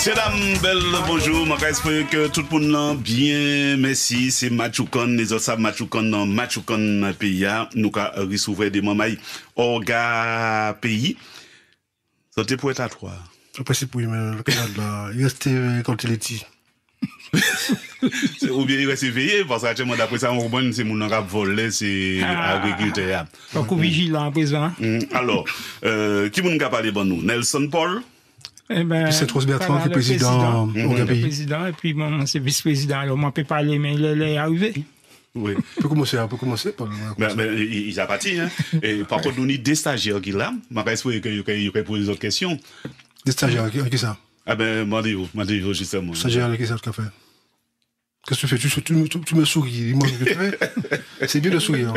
Mesdames, belle bonjour. Je espère que tout le monde bien. Merci. C'est Machoukan. Les autres savent Machoukan dans Machoukan pays. Nous avons reçu des mamans Orga pays. C'était pour être à trois. Après, c'est pour le Canada. Il restait quand il était. Ou bien il reste veillé parce que d'après ça, on comprend c'est mon qui a volé, c'est agriculteur. Donc, vigilant à présent. Alors, qui vous a parlé de nous? Nelson Paul? Eh ben, c'est Rose Bertrand qui est président le président, et puis bon, c'est vice-président. Alors, moi, je peux parler, mais il est arrivé. Oui. On peut commencer par il a parti, hein. Et par contre, nous avons des stagiaires qui là. Je espère qu'il pose des autres questions. Des stagiaires, qui ça? Ah ben, demandez-vous justement. Stagiaire, qu'est-ce que tu as fait? Qu'est-ce que tu fais? Tu me souris, dis-moi ce que tu fais. C'est bien de sourire.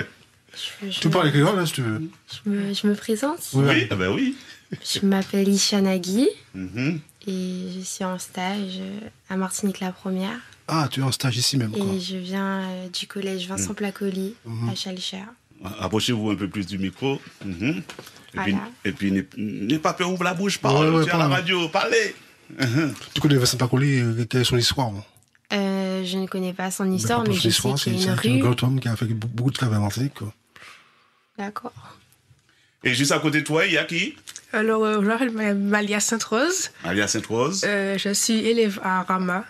Tu parles créole, hein, si tu veux. Je me présente? Oui, ah ben oui. Je m'appelle Isha Nagui et je suis en stage à Martinique la Première. Ah, tu es en stage ici même, quoi. Et je viens du collège Vincent Placoli à Chalchère. Approchez-vous un peu plus du micro. Voilà. Et puis n'ayez pas peur, ouvre la bouche, parle, tu es à la radio, parlez. Tu connais Vincent Placoli, quelle est son histoire? Je ne connais pas son histoire, mais je sais qu'il y a une rue. C'est un grand homme qui a fait beaucoup de travail en Martinique, quoi. D'accord. Et juste à côté de toi, il y a qui? Alors, je m'appelle Malia Sainte-Rose. Malia Sainte-Rose. Je suis élève à Rama.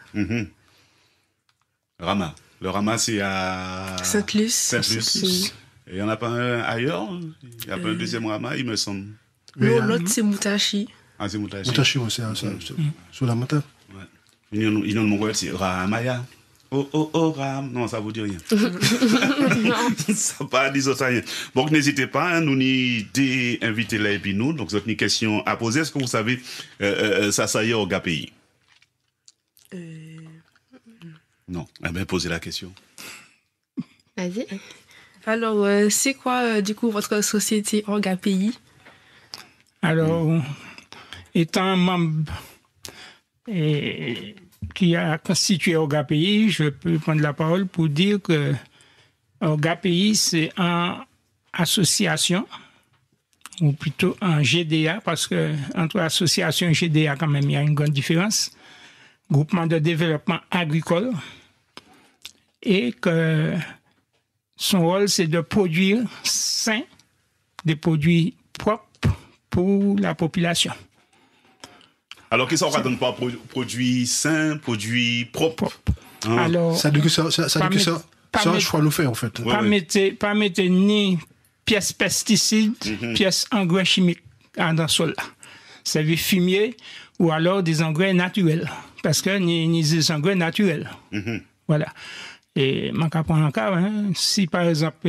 Rama. Le Rama, c'est à Sainte-Luce. Sainte-Luce. Et il n'y en a pas un ailleurs? Il n'y a pas un deuxième Rama, il me semble. Non, l'autre, c'est Moutachi. Ah, c'est Moutachi. Moutachi, c'est sur la montagne. Ouais. Il y a un c'est Ramaya. Oh, Ram. Non, ça ne vous dit rien. Ça ne pas dire ça rien. Donc, n'hésitez pas, hein, nous avons des invités là et puis nous. Donc, vous avez une question à poser. Est-ce que vous savez, ça y est au pays? Non. Eh bien, posez la question. Vas-y. Alors, c'est quoi, du coup, votre société Orga Pays? Alors, étant membre qui a constitué Orga Pays, je peux prendre la parole pour dire que Orga Pays, c'est une association, ou plutôt un GDA, parce que entre association et GDA, quand même, il y a une grande différence. Groupement de développement agricole, et que son rôle, c'est de produire sains, des produits propres pour la population. Alors, qu'est-ce qu'on donne pas produits sains, produits propres? Alors, ça dit que ça, c'est un choix à nous faire, en fait. Pas mettre ni pièces pesticides, pièces engrais chimiques dans le sol. C'est du fumier ou alors des engrais naturels. Parce que ni des engrais naturels. Voilà. Et je vais prendre un cas, hein, si par exemple,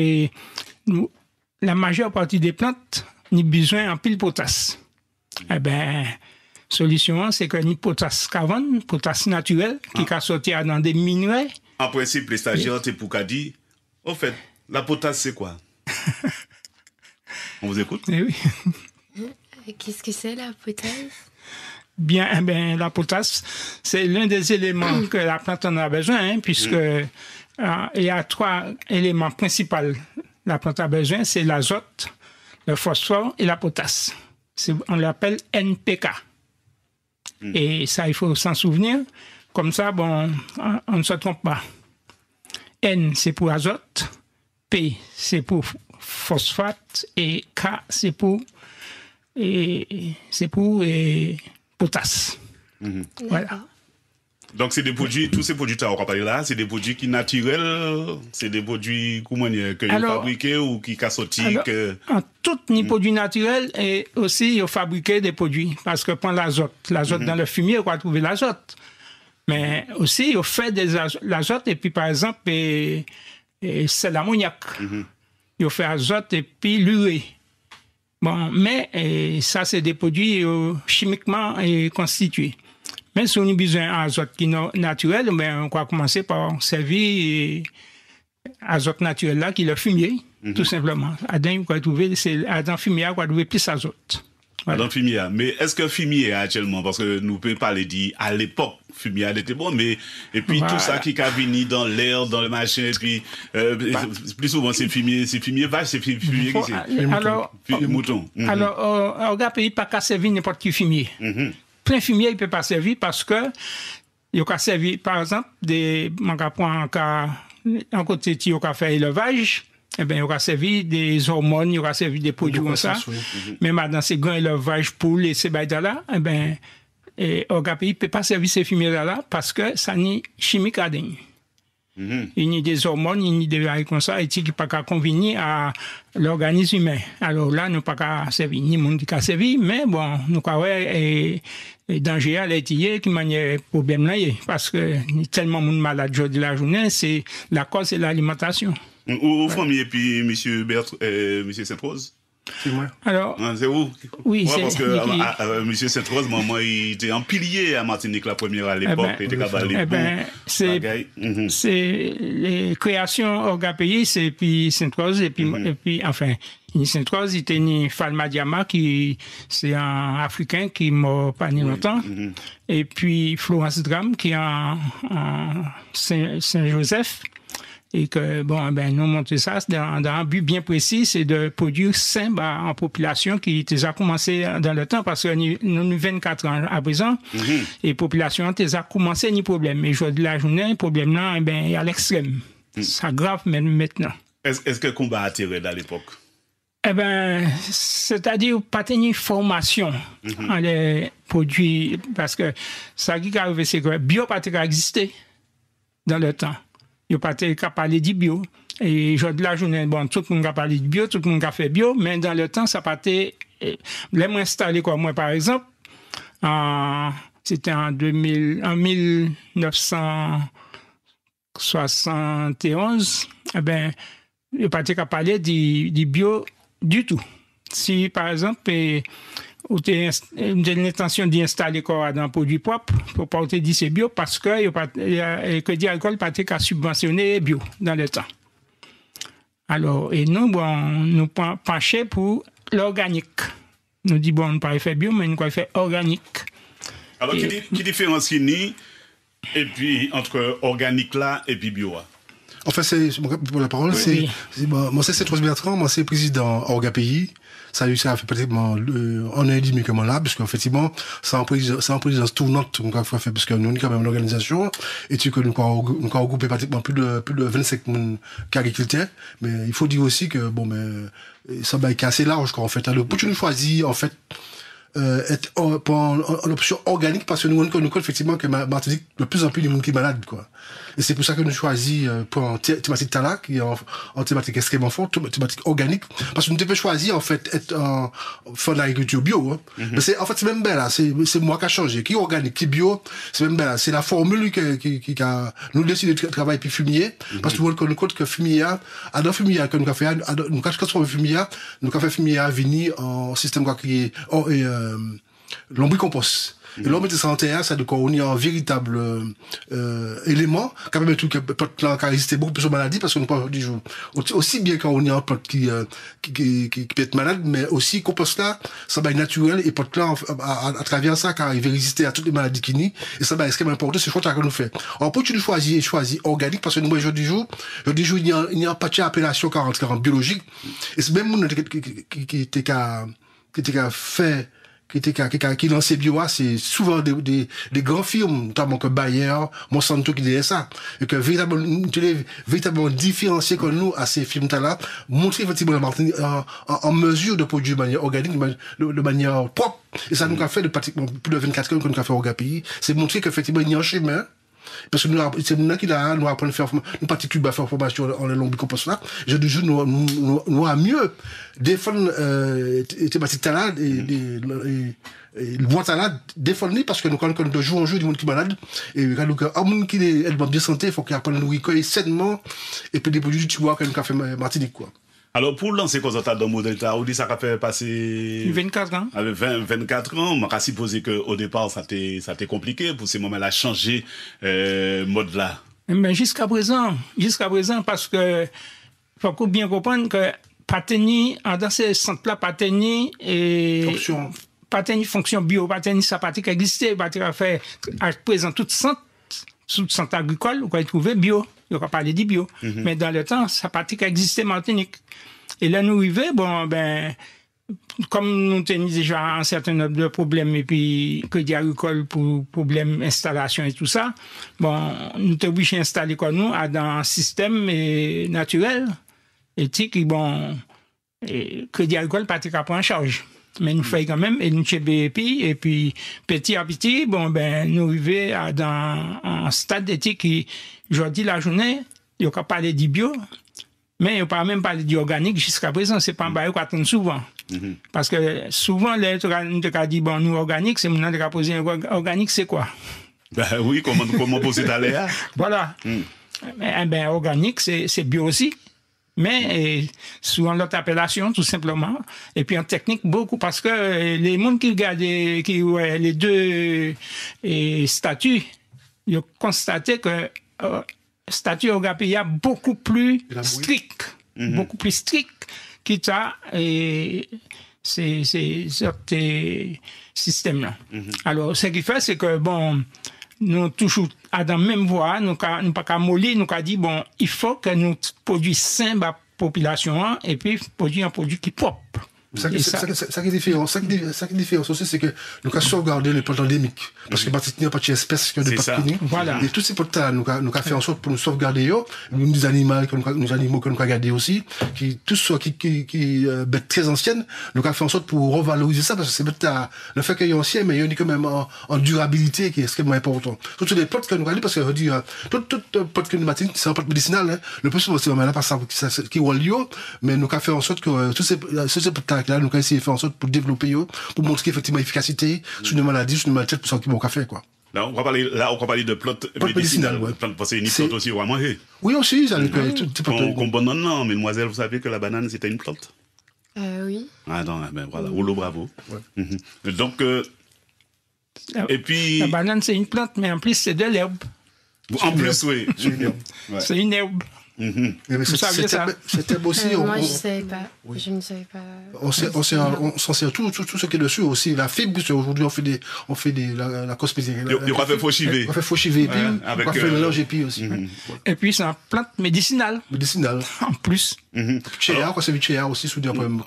la majeure partie des plantes ont besoin en pile potasse. Eh bien, solution, c'est que ni potasse carbone, potasse naturel, qui va sortir dans des minerais. En principe, les stagiaires, t'es pour qu'à dire, au fait, la potasse, c'est quoi? On vous écoute? Oui. Qu'est-ce que c'est la potasse? Bien, la potasse, c'est l'un des éléments que la plante en a besoin, hein, puisque il y a 3 éléments principaux. La plante a besoin, c'est l'azote, le phosphore et la potasse. On l'appelle NPK. Et ça, il faut s'en souvenir. Comme ça, bon, on ne se trompe pas. N, c'est pour azote. P, c'est pour phosphate. Et K, c'est pour potasse. Voilà. Donc, c'est des produits, tous ces produits qu'on va parler là, c'est des produits qui naturels, c'est des produits que vous fabriquez ou qui sont sortis. En tout les produits naturels et aussi ils fabriquent des produits parce que prend l'azote dans le fumier, on va trouver l'azote. Mais aussi ils fait l'azote et puis par exemple c'est l'ammoniac. Ils fait azote et puis l'urée. Bon, mais ça c'est des produits chimiquement constitués. Mais si on a besoin d'azote qui est naturel, on va commencer par servir azote naturel là qui est le fumier, tout simplement. Adam, vous trouver, c'est Adam fumier, vous trouver plus azote. Voilà. Adam fumier. Mais est-ce que fumier actuellement, parce que nous ne pouvons pas le dire, à l'époque, fumier elle était bon, mais et puis tout ça qui a venu dans l'air, dans le machin, et puis plus souvent c'est fumier vache, c'est fumier qui c'est. Alors, mouton. Alors, Orga Pays pas qu'à servir n'importe qui fumier. plein fumier, il peut pas servir parce que il a servi, par exemple, en côté il a fait élevage, eh ben, il a servi des hormones, il a servi des produits comme ça. Mais maintenant, c'est grand élevage pour les là, eh ben, Orgapi peut pas servir ces fumiers là parce que ça n'est chimique à dingue. Il y a des hormones, il y a des variétés comme ça, et qui ne pas convenir à l'organisme humain. Alors là, nous pas qu'à servir, ni monde qui a servi, mais bon, nous avons danger à l'étier qui manière problème là, parce que tellement de monde malade de la journée, c'est la cause, c'est l'alimentation. Au premier, puis monsieur Saint-Rose? C'est moi. Alors, c'est où? Oui, ouais, parce que monsieur Saint-Rose, moi, il était un pilier à Martinique la première à l'époque. C'est les créations Orgapi, c'est puis Saint-Rose, et puis, enfin, Saint-Rose, il était ni Falma Diama, qui, c'est un Africain qui m'a pas ni longtemps, et puis Florence Dram, qui est en Saint-Joseph. Et que, bon, ben, nous montrer ça dans un but bien précis, c'est de produire sain en population qui a commencé dans le temps, parce que nous avons 24 ans à présent, et population a commencé ni problème. Mais aujourd'hui, la journée, le problème là, eh ben, est à l'extrême. Ça grave même maintenant. Est-ce que le combat a tiré à l'époque? Eh ben, c'est-à-dire, pas tenir formation en les produits, parce que ça qui arrive, c'est que bio pas existé dans le temps. Il n'y a pas qu'à parler du bio. Et aujourd'hui, la journée, bon, tout le monde a parlé du bio, tout le monde a fait bio, mais dans le temps, ça n'a pas été. Là, moi, installé quoi, moi, par exemple, c'était en 1971, eh ben, il n'y a pas qu'à parler du bio du tout. Si, par exemple, ou tu as l'intention d'installer quoi dans un produit propre, pour pas te dire c'est bio, parce que le crédit agricole pas qu'à subventionner bio dans le temps. Alors, et nous, bon, nous penchons pour l'organique. Nous disons, bon, on ne peut pas faire bio, mais nous pouvons faire organique. Alors, qui différence ni et puis entre organique là et puis bio? En fait, pour la parole, moi, c'est Saint-Rose Bertrand, moi, c'est président Orgapi. Ça a fait pratiquement un an et demi que moi là, parce qu'effectivement, c'est en présidence tournante qu'on a fait, parce que nous, on est quand même une organisation, et tu que nous avons regroupé pratiquement plus de 25 agriculteurs, mais il faut dire aussi que, bon, mais, ça va être assez large, quoi, en fait. Alors, pour que nous choisir, en fait, être en option organique, parce que nous connaissons effectivement que Martinique, de plus en plus de monde qui est malade, quoi. Et c'est pour ça que nous choisissons pour en thématique Tala, qui est en thématique extrêmement forte, thématique organique, parce que nous devons choisir, en fait, être en faire de l'agriculture bio, hein. Mais c'est, en fait, c'est même bien là, c'est moi qui a changé. Qui est organique, qui est bio, c'est même bien là. C'est la formule qui a, nous décidons de travailler puis fumier, parce que nous connaissons compte que fumier, à dans fumier, que nous avons fait, nous avons fait fumier, nous avons fait fumier à venir en système qui est, lombricompost. Et l'homme de santé, ça de quoi on est un véritable élément, quand même tout que plante là qui résiste beaucoup plus aux maladies, parce qu'on parle du jour aussi bien quand on est un plante qui peut être malade, mais aussi compost là, ça va être naturel, et plante là à travers ça, car il va résister à toutes les maladies qui nient, et ça va être extrêmement important, c'est ce qu'on nous fait. Alors pour que tu choisis organique, parce que nous aujourd'hui il y a un patch appellation 40 biologique, et c'est même monde qui était qu'à fait qui lance bio, c'est souvent des grands firmes, notamment que Bayer, Monsanto qui disent ça. Et que véritablement différencier comme nous à ces firmes-là, montrer effectivement la Martinique en mesure de produire de manière organique, de manière propre. Et ça nous a fait de pratiquement plus de 24 ans qu'on a fait au Orgapi. C'est montrer qu'effectivement il y a un chemin. Parce que c'est nous qui là, nous apprenons à faire, nous particulièrement à faire formation en lombricompost là. Je dis juste, nous à mieux défendre, thématique talent et le bois talent, défendre, parce que nous, quand de jour en jour, du monde qui est malade, et quand nous, un monde qui est bien santé, il faut qu'il apprenne à nous recueillir sainement, et puis des produits, tu vois, que nous avons fait Martinique, quoi. Alors, pour lancer quoi ça dans le modèle, on dit ça a fait passer 24 ans. Avec 24 ans, on va supposer qu'au départ, ça t'est compliqué pour ces moments-là, changer, mode là. Mais jusqu'à présent, parce que, faut bien comprendre que, pas tenir, dans ces centres-là, pas tenir, fonction bio, pas tenir sa pratique existée, pas tenir faire, à présent, tout centre agricole, vous pouvez trouver bio. Il n'y aura pas parler du bio. Mais dans le temps, sa pratique existait Martinique. Et là, nous arrivons, bon, ben, comme nous tenons déjà un certain nombre de problèmes et puis crédit agricole pour problèmes installation et tout ça, bon, nous sommes obligés d'installer quoi nous dans un système naturel, éthique, bon, crédit agricole pas qu'à prendre en charge. Mais nous faisons quand même, et nous chez BEP, et puis petit à petit, bon, ben, nous arrivons dans un stade d'éthique qui, aujourd'hui, la journée, il n'y a pas parlé du bio, mais il n'y a pas même parlé d'organique jusqu'à présent, c'est pas un bail qu'on attend souvent. Parce que souvent, les gens disent, bon, nous, organique, c'est maintenant de poser organique, c'est quoi? Ben oui, comment poser ta léa? Voilà. Ben, organique, c'est bio aussi. Mais souvent l'autre appellation, tout simplement. Et puis en technique, beaucoup, parce que les gens qui regardent les deux statuts, ils ont constaté que statut Ogapi a beaucoup plus strict, beaucoup plus strict qui ça et ces systèmes-là. Alors, ce qui fait, c'est que, bon, nous toujours à dans même voie, nous pas qu'à mollir, nous qu'a dit bon, il faut que nous produisons sain la population et puis produire un produit qui est propre. Ça qui est différent aussi, c'est que nous avons sauvegardé les plantes endémiques. Parce que il n'y a pas d'espèces qui ont des plantes finies. Voilà. Et tous ces plantes-là, nous avons fait en sorte pour nous sauvegarder, nous, des animaux que nous avons gardés aussi, tous ceux qui bêtes très anciennes, nous avons fait en sorte pour revaloriser ça, parce que ces bêtes-là, le fait qu'elles sont anciennes, mais il y a quand même en durabilité qui est extrêmement important. Surtout les plantes que nous avons, parce que je veux dire, toute plante que nous avons, c'est une plante médicinale, hein. Le plus souvent, c'est vraiment là, parce que qui est lié, mais nous avons fait en sorte que tous ces plantes là, nous avons essayé de faire en sorte pour développer, pour montrer effectivement l'efficacité sur une maladie, sur une maladie, pour ça qu'ils vont faire, quoi. Là, on va parler de plantes médicinales. Ouais. Parce que c'est une plante aussi, on va manger. Oui, aussi, ça comme banane, non, mesdemoiselles, vous savez que la banane, c'était une plante? Oui. Ah non, ben voilà, Olo, bravo. Ouais. Donc, et puis... La banane, c'est une plante, mais en plus, c'est de l'herbe. En plus, oui. C'est une herbe. Vous saviez ça? C'était aussi. Moi, je ne savais pas. Oui. Je ne savais pas. On s'en sert tout ce qui est dessus aussi. La fibre, parce qu'aujourd'hui, on fait la cosmétique. On fait faux chiver. On fait faux chiver, et puis on fait le mélange épi aussi. Et puis, c'est une plante médicinale. Médicinale. En plus. Chéa, quoi, c'est du chéa aussi, sous des problèmes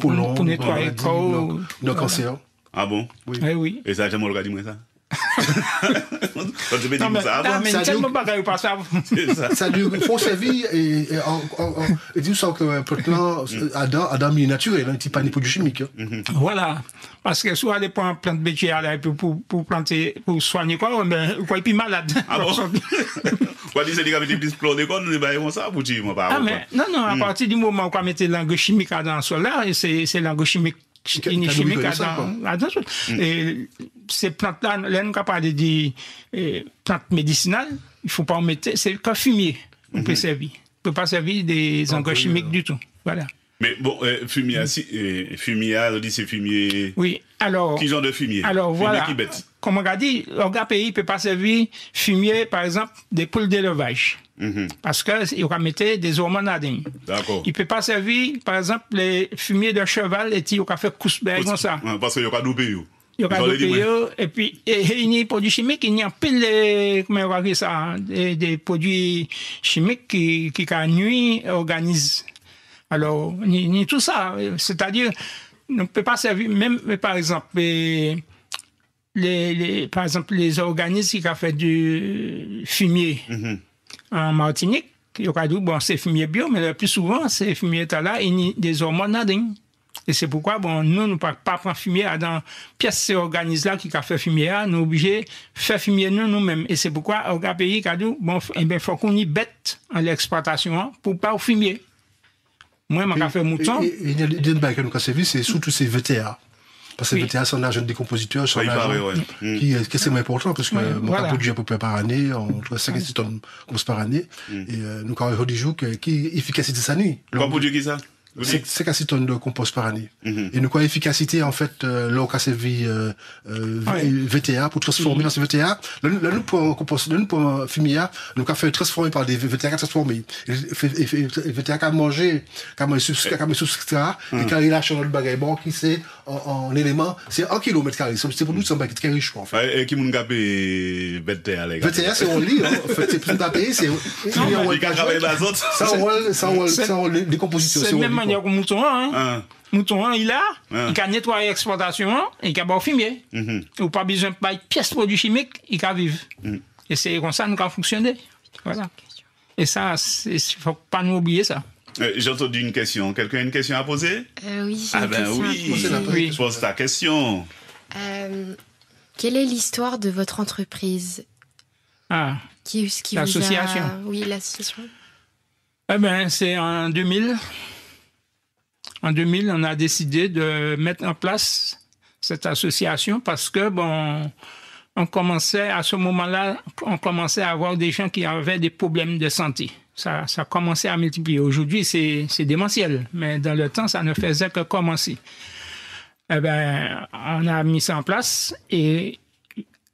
colons. Pour nettoyer le corps. Le cancer. Ah bon? Oui. Et ça, j'aime le moi ça. Non, mais tellement bagaille pas ça. Ça dure, faut servir et dire ça que plante à milieu naturel, un petit panier pour du chimique. Voilà. Parce que soit les plantes bétières là pour planter, pour soigner quoi, mais quoi, et puis malade. Ah bon? Quoi, c'est des petits plus plans de con, nous baillons ça pour dire, moi, pas. Ah, mais, non, à partir du moment où on met l'engrais chimique dans le sol là, c'est l'engrais chimique. Chimique et ces plantes-là, là, nous avons parlé des plantes médicinales, il ne faut pas en mettre, c'est qu'un fumier, on peut servir. On ne peut pas servir des engrais chimiques du tout. Voilà. Mais bon, fumier, on dit c'est fumier. Oui, alors. Quel genre de fumier? Alors voilà. Fumier qui bête. Comme on a dit, l'organe pays ne peut pas servir fumier, par exemple, des poules d'élevage. Parce qu'il va mettre des hormones à dingue. D'accord. Il ne peut pas servir, par exemple, les fumiers de cheval et il va faire cousberg comme ça. Parce qu'il n'y a pas d'OPO. Il y a pas d'OPO. Et puis, il y a des produits chimiques, il y a pile comment on va dire ça, des produits chimiques qui nuisent à l'organisme. Alors, ni tout ça. C'est-à-dire, on ne peut pas servir, même, par exemple, les organismes qui ont fait du fumier en Martinique, il y a dit, bon, c'est fumier bio, mais le plus souvent, ces fumiers-là, il y a des hormones nadines. Et c'est pourquoi, bon, nous ne pouvons pas prendre fumier dans pièce ces organismes-là qui ont fait fumier, nous sommes obligés de faire fumier nous-mêmes. Et c'est pourquoi, au pays, il a dit, bon, il faut qu'on y bête en l'exploitation pour pas au fumier. Moi, je fait mouton. Il y a des bails que nous avons servi, c'est surtout ces VTA. Parce que VTA, c'est un agent décompositeur, c'est un agent qui est extrêmement important, parce que nous avons produit à peu près par année, entre 5 et 6 tonnes par année. Et nous avons des jours qui efficacité sa nuit. Quoi produire qui ça? 5 à 6 tonnes de compost par année. Et nous avons efficacité, en fait, là, on a servi VTA pour transformer dans ces VTA. Là, nous, pour compost, là, nous, pour fumier, nous avons fait transformer par des VTA transformés. VTA qui a mangé substrat, et quand il lâche dans le bagage, bon, qui c'est en élément, c'est 1 km carré. C'est pour nous, c'est un bagage carré, je crois, en fait. Et qui m'a gapé VTA, les gars? VTA, c'est en lit, hein. En fait, c'est plus tapé, c'est. Il a travaillé dans les autres. Ça enrôle les compositeurs. C'est même manière que mouton, hein. Hein. Mouton, il a, Hein. il a nettoyé l'exportation, et il a bon fumier. Ou pas besoin de pièces de produits chimiques, il a vivre. Et c'est comme ça que nous avons fonctionné. Voilà. Et ça, il ne faut pas nous oublier ça. J'ai entendu une question. Quelqu'un a une question à poser? Oui, j'ai Ah une ben question à oui. poser. Oui. Pose ta question. Quelle est l'histoire de votre entreprise? Ah. Ce qui L'association. vous a... Oui, l'association. Eh bien, c'est en 2000. En 2000, on a décidé de mettre en place cette association parce que, bon, on commençait, à ce moment-là, on commençait à avoir des gens qui avaient des problèmes de santé. Ça commençait à multiplier. Aujourd'hui, c'est démentiel, mais dans le temps, ça ne faisait que commencer. Eh bien, on a mis ça en place et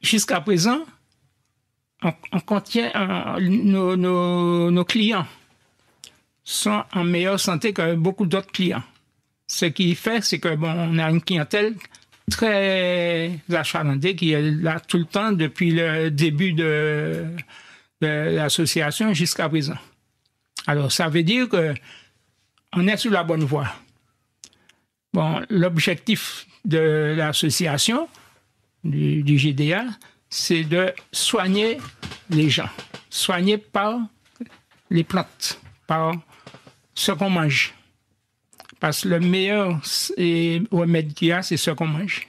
jusqu'à présent, on contient nos clients sont en meilleure santé que beaucoup d'autres clients. Ce qui fait, c'est que bon, on a une clientèle très achalandée qui est là tout le temps depuis le début de l'association jusqu'à présent. Alors, ça veut dire que on est sur la bonne voie. Bon, l'objectif de l'association, du GDA, c'est de soigner les gens. Soigner par les plantes, par ce qu'on mange. Parce que le meilleur remède qu'il y a, c'est ce qu'on mange.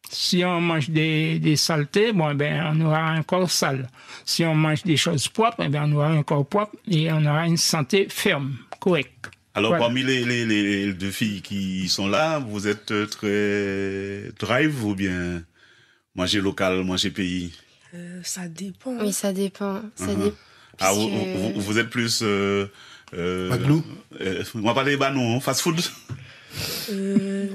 Si on mange des saletés, bon, ben, on aura un corps sale. Si on mange des choses propres, ben, on aura un corps propre et on aura une santé ferme, correcte. Alors, Voilà. parmi les deux filles qui sont là, vous êtes très drive ou bien manger local, manger pays? Ça dépend. Oui, ça dépend. Ça dépend. Ah, Puisque- vous êtes plus... Maglou? On va parler non, fast food.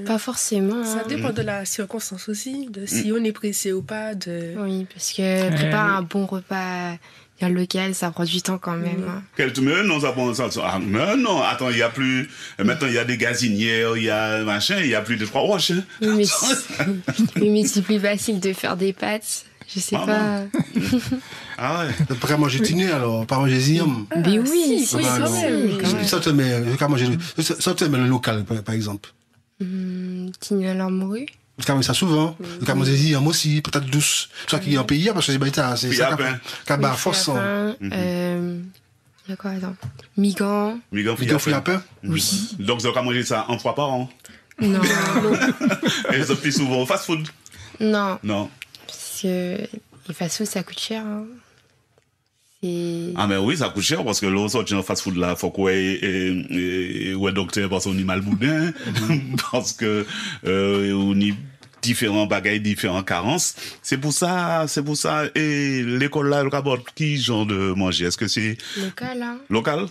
Pas forcément. Ça hein. dépend de la circonstance aussi, de si on est pressé ou pas. Oui, parce que préparer un bon repas bien local, ça prend du temps quand même. hein. Mais non, ça prend ça. Ah, mais non, attends, il y a plus... Maintenant, il y a des gazinières, il y a machin, il y a plus de 3 roches. Hein. Oui, mais c'est plus facile de faire des pâtes. Je sais Maman. pas. Ah ouais. Pas manger tiné, alors, pas manger ziam. Mais oui, si, si, oui, si, quand si, même. quand même. Ça te met le local, par exemple. Tine à la morue. Tu manger ça souvent. Tu manger ziam aussi, peut-être douce. Toi qui est en pays, parce que c'est baïta, c'est Puis ça après. qui a Oui, force. lapin, il y a quoi, attends. Migan. Migan Migan fouille à pain. Oui. Donc, vous avez manger ça une fois par an. Non. Et ça plus souvent au fast food. Non. Non. Parce que les fast-food, ça coûte cher. hein. C'est... Ah, mais oui, ça coûte cher parce que l'on sort dans fast food là, faut qu'on ouais, docteur parce qu'on est mal boudin, parce que, on y différents bagailles, différents carences. C'est pour ça, et l'école là, le cabot, qui genre de manger? Est-ce que c'est Local, hein. local?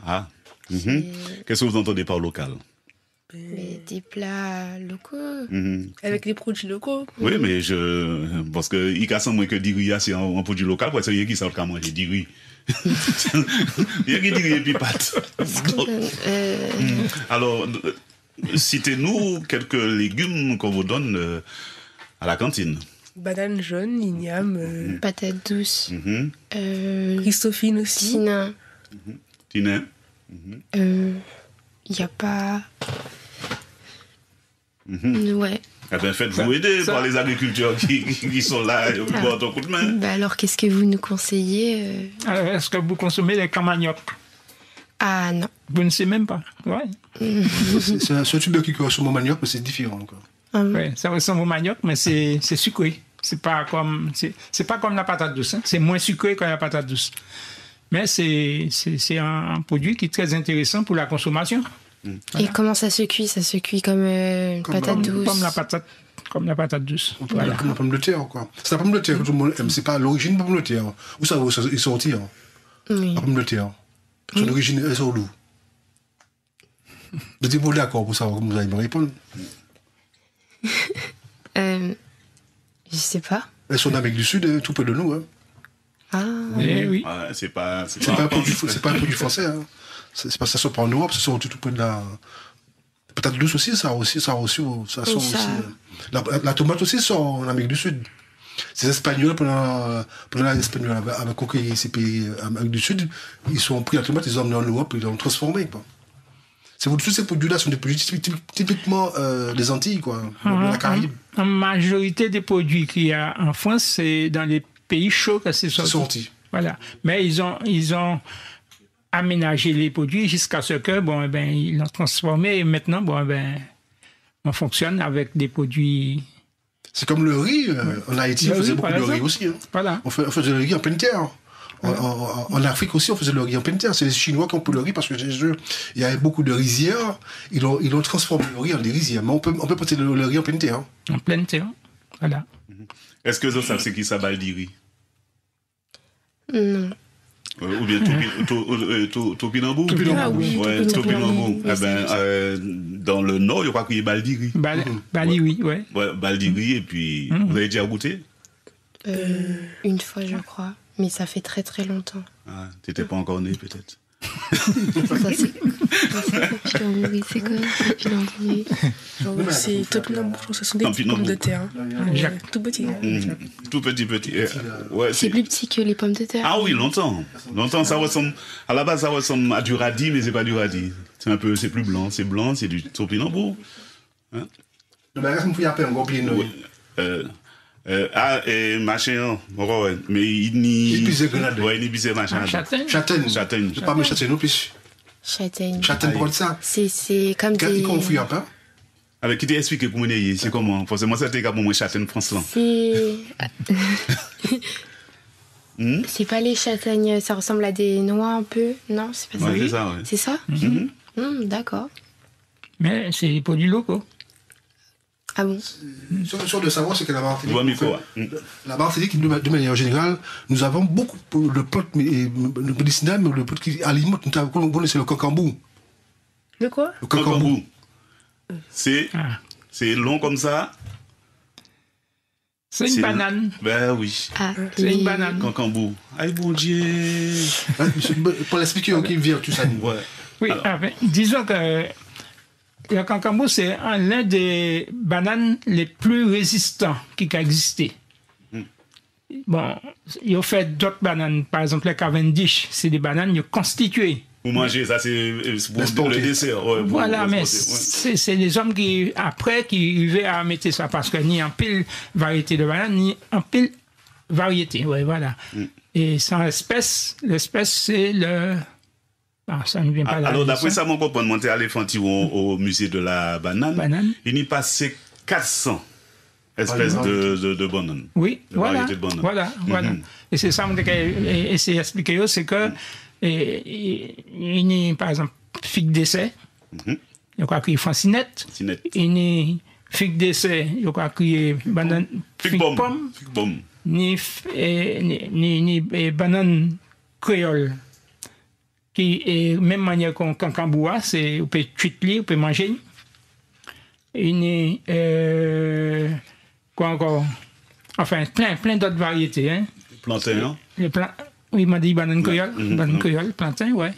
Ah. Qu'est-ce que vous entendez par local? Mais des plats locaux. Avec les produits locaux. Oui, mais parce que, il casse moins que du riz, c'est un produit local, parce qu'il y a qui sort qu'à manger du riz. Il y a qui du riz et puis pâtes. Donc, alors, citez-nous quelques légumes qu'on vous donne à la cantine. Banane jaune, igname, Patates douces. Christophine aussi. Tine. Tina? Il n'y a pas... Ouais. Eh bien, faites-vous aider par les agriculteurs qui sont là, et qui portent un coup de main. Bah alors, qu'est-ce que vous nous conseillez Alors, est-ce que vous consommez les camaniocs? Ah non. Vous ne savez même pas. Ouais. C'est un tube qui correspond au manioc, mais c'est différent encore. Ouais, ça ressemble au manioc, mais c'est sucré. C'est pas comme la patate douce. Hein. C'est moins sucré que la patate douce. Mais c'est un produit qui est très intéressant pour la consommation. Et comment ça se cuit? Ça se cuit comme patate douce. Comme la patate douce. Voilà. Comme la pomme de terre, quoi. C'est la pomme de terre que tout le monde aime. C'est pas l'origine de la pomme de terre. Où ça est sorti, hein, Oui. la pomme de terre. Son origine est sur d'où? Vous êtes d'accord pour savoir comment vous allez me répondre? Je sais pas. Elles sont d'Amérique du Sud, tout près de nous. Hein. Ah. Eh oui. Ouais, c'est pas C'est pas un produit français. Hein. C'est pas ça sort pas en Europe, ça sort tout près de la. Peut-être douce aussi, ça sort aussi. La tomate aussi sort en Amérique du Sud. Ces Espagnols, pendant les Espagnols avaient conquis ces pays Amérique du Sud, ils ont pris la tomate, ils ont emmené en Europe, ils l'ont transformée. Quoi. Tous ces produits-là sont des produits typiquement des Antilles, quoi, de la Caraïbe. En majorité des produits qu'il y a en France, c'est dans les pays chauds que c'est sorti. Voilà. Mais ils ont aménagé les produits jusqu'à ce que, ils l'ont transformé et maintenant, on fonctionne avec des produits. C'est comme le riz. En Haïti, on faisait beaucoup de riz aussi. Hein. Voilà. On faisait le riz en pleine terre. En Afrique aussi, on faisait le riz en pleine terre. C'est les Chinois qui ont pris le riz parce que il y avait beaucoup de rizières. Ils ont transformé le riz en des rizières. Mais on peut porter le riz en pleine terre. Hein. En pleine terre. Voilà. Est-ce que vous savez ce qui s'appelle du riz? Non. Ou bien Topinambou? Topinambou. Dans le nord, je crois qu'il y a Baldiri. Baldiri, oui. Ouais, Baldiri, et puis vous avez déjà goûté? Une fois, je crois. Mais ça fait très très longtemps. Ah, t'étais pas encore né, peut-être. C'est quoi C'est Topinambou, ce sont des petites pommes de terre. Tout petit. Tout petit. Ouais, c'est plus petit que les pommes de terre. Ah oui, longtemps, ça ressemble. À la base, ça ressemble à du radis, mais c'est pas du radis. C'est plus blanc. C'est blanc, c'est du Topinambou. Hein? Et machin, mais il n'y a machin. Châtaigne. C'est pas mes châtaignes non plus. Châtaigne. Châtaigne, pour ça. C'est comme des. Qu'on fuit un peu. Avec qui t'explique comment c'est comment? Parce que moi, c'était comme moi châtaigne France là. C'est pas les châtaignes, ça ressemble à des noix un peu. Non, c'est pas ça. Ouais, c'est ça, ouais. C'est ça? D'accord. Mais c'est des produits locaux. Ah bon? Sur de savoir, c'est que la Martinique, de manière générale, nous avons beaucoup de plantes médicinales, mais le plantes qui alimentent. Vous connaissez le cocambou? Le quoi? Le cocambou. C'est long comme ça. C'est une banane. Ben oui. C'est une banane. Cocambou. Aïe, bon Dieu. Pour l'expliquer, qui vient tout ça. Oui, disons que le cocambou, c'est l'un des bananes les plus résistants qui a existé. Bon, il y a fait d'autres bananes. Par exemple, les Cavendish, c'est des bananes constituées. Pour manger, ça c'est pour le dessert. Voilà, mais c'est les hommes qui arrivaient à mettre ça parce que ni en pile variété de bananes, ni en pile variété. Ouais, voilà. Et sans l'espèce c'est le. Ah, ça ne vient pas là. Alors, d'après ça, mon copain monté à l'Effantillon au musée de la banane. Il y passait 400 espèces de bananes. Oui, voilà. Et c'est ça que j'ai essayé d'expliquer, c'est que il y a par exemple figue d'essai, je crois qu'il y a fancinette, il y a figue d'essai, je crois qu'il y a banane, figue pomme, ni banane créole, qui est même manière qu'on camboua, c'est on peut tuer, on peut manger. Il y a quoi encore? Enfin, plein d'autres variétés. Hein. Plantain, oui, il m'a dit banane créole, plantain, ouais.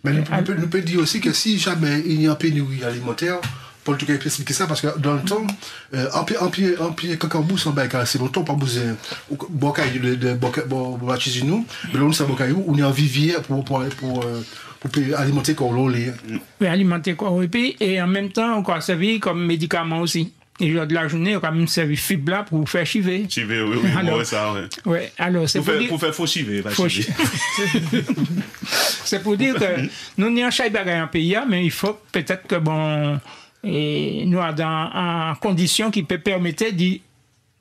Mais nous peut dire aussi que si jamais il y a une pénurie alimentaire, pour tout cas expliquer ça, parce que dans le temps, en pied cacambou, sans bail, c'est longtemps, pas besoin de baptiser nous, mais là, on sait on est en vivière pour alimenter quoi l'eau. Oui, alimenter quoi, et en même temps, on peut servir comme médicament aussi. Et lors de la journée, on a même servi fibre là pour faire chiver. Chiver, oui, alors, ça, oui. Ouais, alors, c'est pour faire faux chiver, pas chiver. C'est pour dire que nous n'y en chaque bagaille en pays, mais il faut peut-être que et nous en conditions qui peut permettre d'y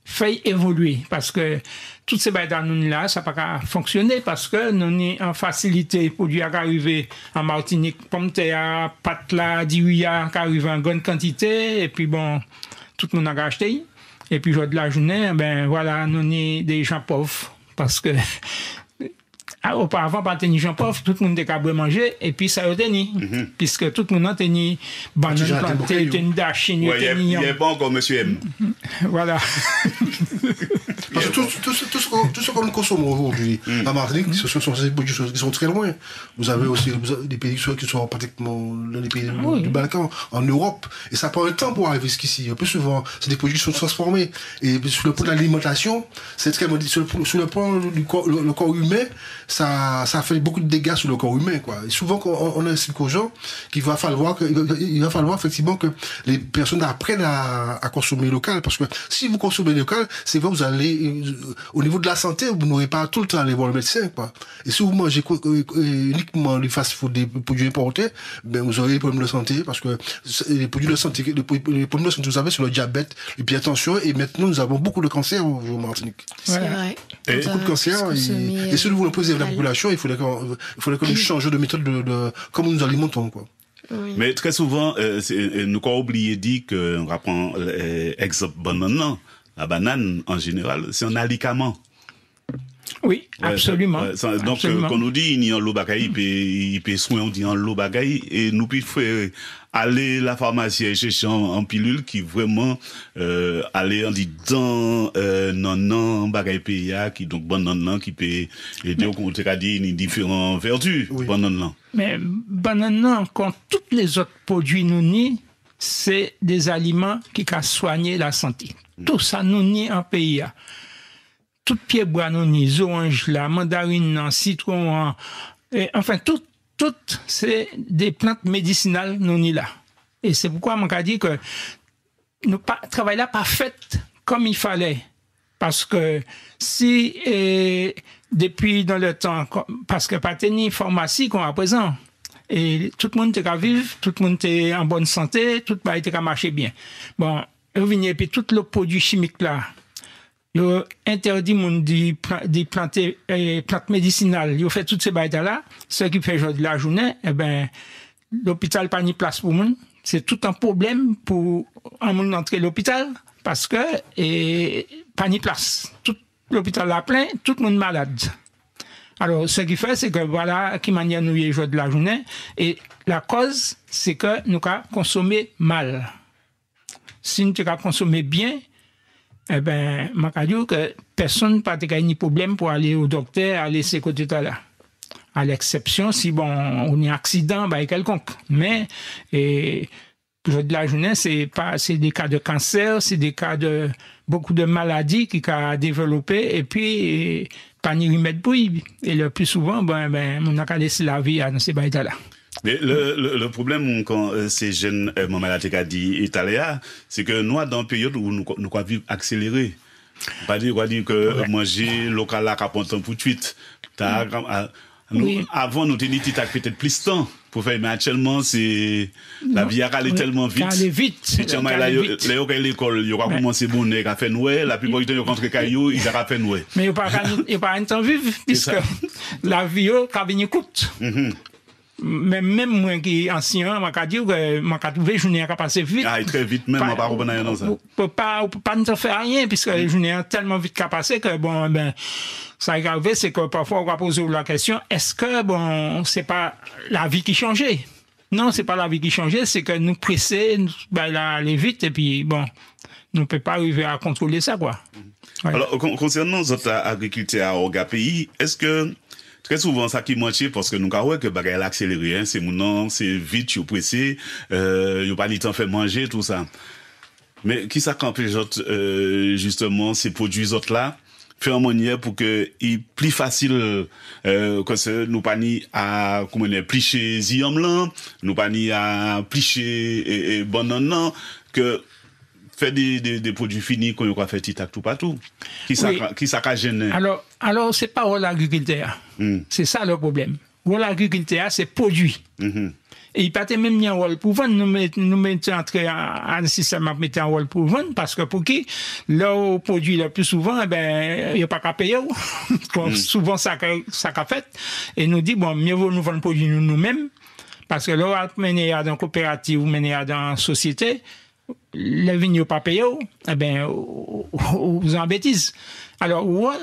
faire évoluer. Parce que toutes ces bagailles là, ça n'a pas fonctionner parce que nous n'y en facilité pour lui arriver en Martinique, pomme de terre, pâte là, diouya, qui arrive en grande quantité, et puis tout le monde a acheté. Et puis, jour de la journée, voilà, nous sommes des gens pauvres. Parce que, auparavant, pas des gens pauvres, tout le monde était capable de manger, et puis ça a tenu. Puisque tout le monde a tenu banane plantée, tenu d'achine, il n'y a pas encore Monsieur M. Voilà. Parce que tout ce que nous consommons aujourd'hui en Martinique, ce sont des produits qui sont très loin. Vous avez aussi des pays qui sont pratiquement dans les pays du Balkan, en Europe. Et ça prend un temps pour arriver jusqu'ici. Le plus souvent, c'est des produits qui sont transformés. Et sur le plan de l'alimentation, c'est très maudit. Sur le plan du corps, le corps humain, ça fait beaucoup de dégâts sur le corps humain, quoi. Et souvent, on explique aux gens qu'il va falloir effectivement que les personnes apprennent à consommer local. Parce que si vous consommez local, c'est vrai, vous allez, au niveau de la santé, vous n'aurez pas tout le temps à aller voir le médecin, quoi. Et si vous mangez uniquement les fast-food, des produits importés, ben, vous aurez des problèmes de santé, parce que les produits de santé, les problèmes de santé, vous avez, c'est le diabète, l'hypertension, et maintenant, nous avons beaucoup de cancers au Martinique. C'est vrai. Beaucoup de cancers, et si nous voulons préserver la population, il faudrait que nous changions de méthode de comment nous alimentons, quoi. Oui. Mais très souvent, nous avons oublié de dire que, on va prendre l'exemple banane, la banane, en général, c'est un alicament. Oui, absolument. Donc, absolument. Quand on nous dit, il y a l'eau bagaille, il peut soin, on dit en l'eau bagaille, et nous pouvons aller la pharmacie et chercher en pilule qui vraiment, aller en disant, non, bagaille PIA, qui donc banane, qui peut aider au contraire à dire différentes vertus, banane. Mais banane, quand tous les autres produits nous nient, c'est des aliments qui peuvent soigner la santé. Tout ça nous nie en pays. Tout pied bois nous nie, orange, la mandarine, citron, enfin toutes c'est des plantes médicinales nous nie là. Et c'est pourquoi on a dit que nous travail là pas fait comme il fallait. Parce que si depuis dans le temps, parce que pas tenir pharmacie qu'on a présent, et tout le monde était vivre, tout le monde était en bonne santé, tout le monde était marcher bien. Bon, et puis tout le produit chimique là, il interdit moun de planter plantes médicinales, il fait toutes ces bails là, ce qui fait jour de la journée, eh ben l'hôpital pas ni place pour moun, c'est tout un problème pour un moun entrer l'hôpital parce que pas ni place. Tout l'hôpital là plein, tout le monde malade. Alors, ce qui fait, c'est que voilà, qui manière nous y jouer de la journée. Et la cause, c'est que nous avons consommé mal. Si nous avons consommé bien, eh ben, je dis que personne n'a pas de problème pour aller au docteur, aller ces côtés-là. À l'exception, si bon, on a un accident, bah, quelconque. Mais, jouer de la journée, c'est des cas de cancer, c'est des cas de beaucoup de maladies qui ont développé, et puis, pas ni remède pour y. Et le plus souvent, on a laissé la vie dans ces bails-là. Mais le problème, quand ces jeunes, maman a dit italien, c'est que nous, dans une période où nous vivons accéléré. Pas dire que manger local là, qu'à temps pour tweet. Avant, nous tenions peut-être plus de temps pour faire, mais actuellement, c'est, la vie a allé tellement vite. Elle vite. C'est l'école, il y aura commencé bon, il a fait noué, la plupart du temps, il rentre caillou, il a fait noué. Mais il n'y a pas un temps vivre, puisque la vie, il coûte. Même moi qui est ancien, je dis que je trouve que la journée a passé vite. Ah, très vite, même, on va revenir dans ça. On peut pas ne faire rien, puisque la journée a tellement vite qu'à passer que, bon, ça a grave, c'est que parfois on va poser la question, est-ce que, bon, c'est pas la vie qui changeait? Non, c'est pas la vie qui changeait, c'est que nous presser, aller vite, et puis, bon, nous ne pouvons pas arriver à contrôler ça, quoi. Ouais. Alors, concernant les autres agriculteurs à pays, est-ce que, très souvent, ça qui manque, parce que nous avons que bagay accéléré, c'est mon c'est vite, you pressé, you pas le temps de faire manger, tout ça. Mais qui ça qu'empêche, justement, ces produits autres là, faire en manière pour que il plus facile, que nous pas ni à, comment dire, plicher ziam là, nous pas ni à plicher, banane, que, faire des produits finis qu'on va faire petit tout partout. Qui ça gêne? Alors, c'est pas l'agriculteur. C'est ça le problème. L'agriculteur, c'est produit. Et il peut même mis en rôle pour vendre. Nous mettons entrer en système à mettre en rôle pour vendre parce que pour qui, le produit le plus souvent, il n'y a pas qu'à payer. Souvent, ça qu'a fait. Et nous dit, bon, mieux vaut nous vendre le produit nous-mêmes parce que là, on mener dans une coopérative ou mener dans une société, les vignes pas payées, vous en bêtise. Alors,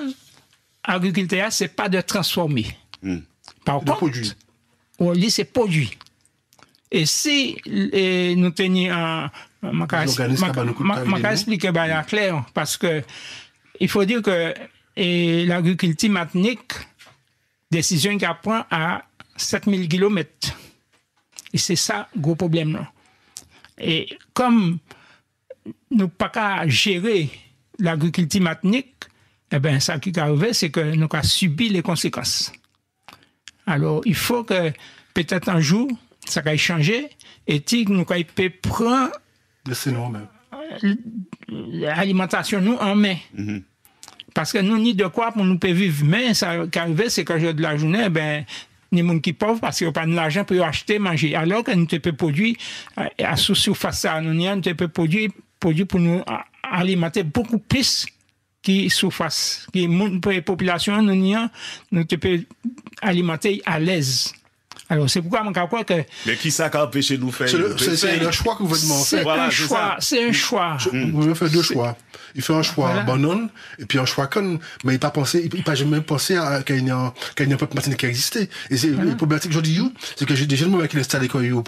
l'agriculteur, c'est pas de transformer. Par contre, c'est produit. Et si nous tenions je vais expliquer clair, parce que il faut dire que l'agriculture Martinique, décision qu'elle prend à 7000 km. Et c'est ça, gros problème. Là. Et comme nous pas qu'à gérer l'agriculture Martinique, eh ben, ça qui est arrivé, c'est que nous avons subi les conséquences. Alors, il faut que, peut-être un jour, ça va changer, et que nous avons prendre l'alimentation nous en main. Parce que nous, ni de quoi pour nous vivre. Mais ça qui arrive, c'est que de la journée, ben, les gens qui sont pauvres, parce qu'ils n'ont pas d'argent pour acheter, manger. Alors que nous pouvons produire, à sous surface, nous pouvons produire pour nous alimenter beaucoup plus qui surface. Pour les populations, nous pouvons alimenter à l'aise. Alors, c'est pourquoi je crois que... Mais qui ça a empêché de nous faire? C'est le choix que le gouvernement fait. C'est un choix. Vous fait deux choix. Il fait un choix banane, et puis un choix con, mais il n'a jamais pensé qu'il y a un peuple martinique qui existait. Et c'est le problème que je dis, c'est que j'ai des jeunes qui sont installés quand il y a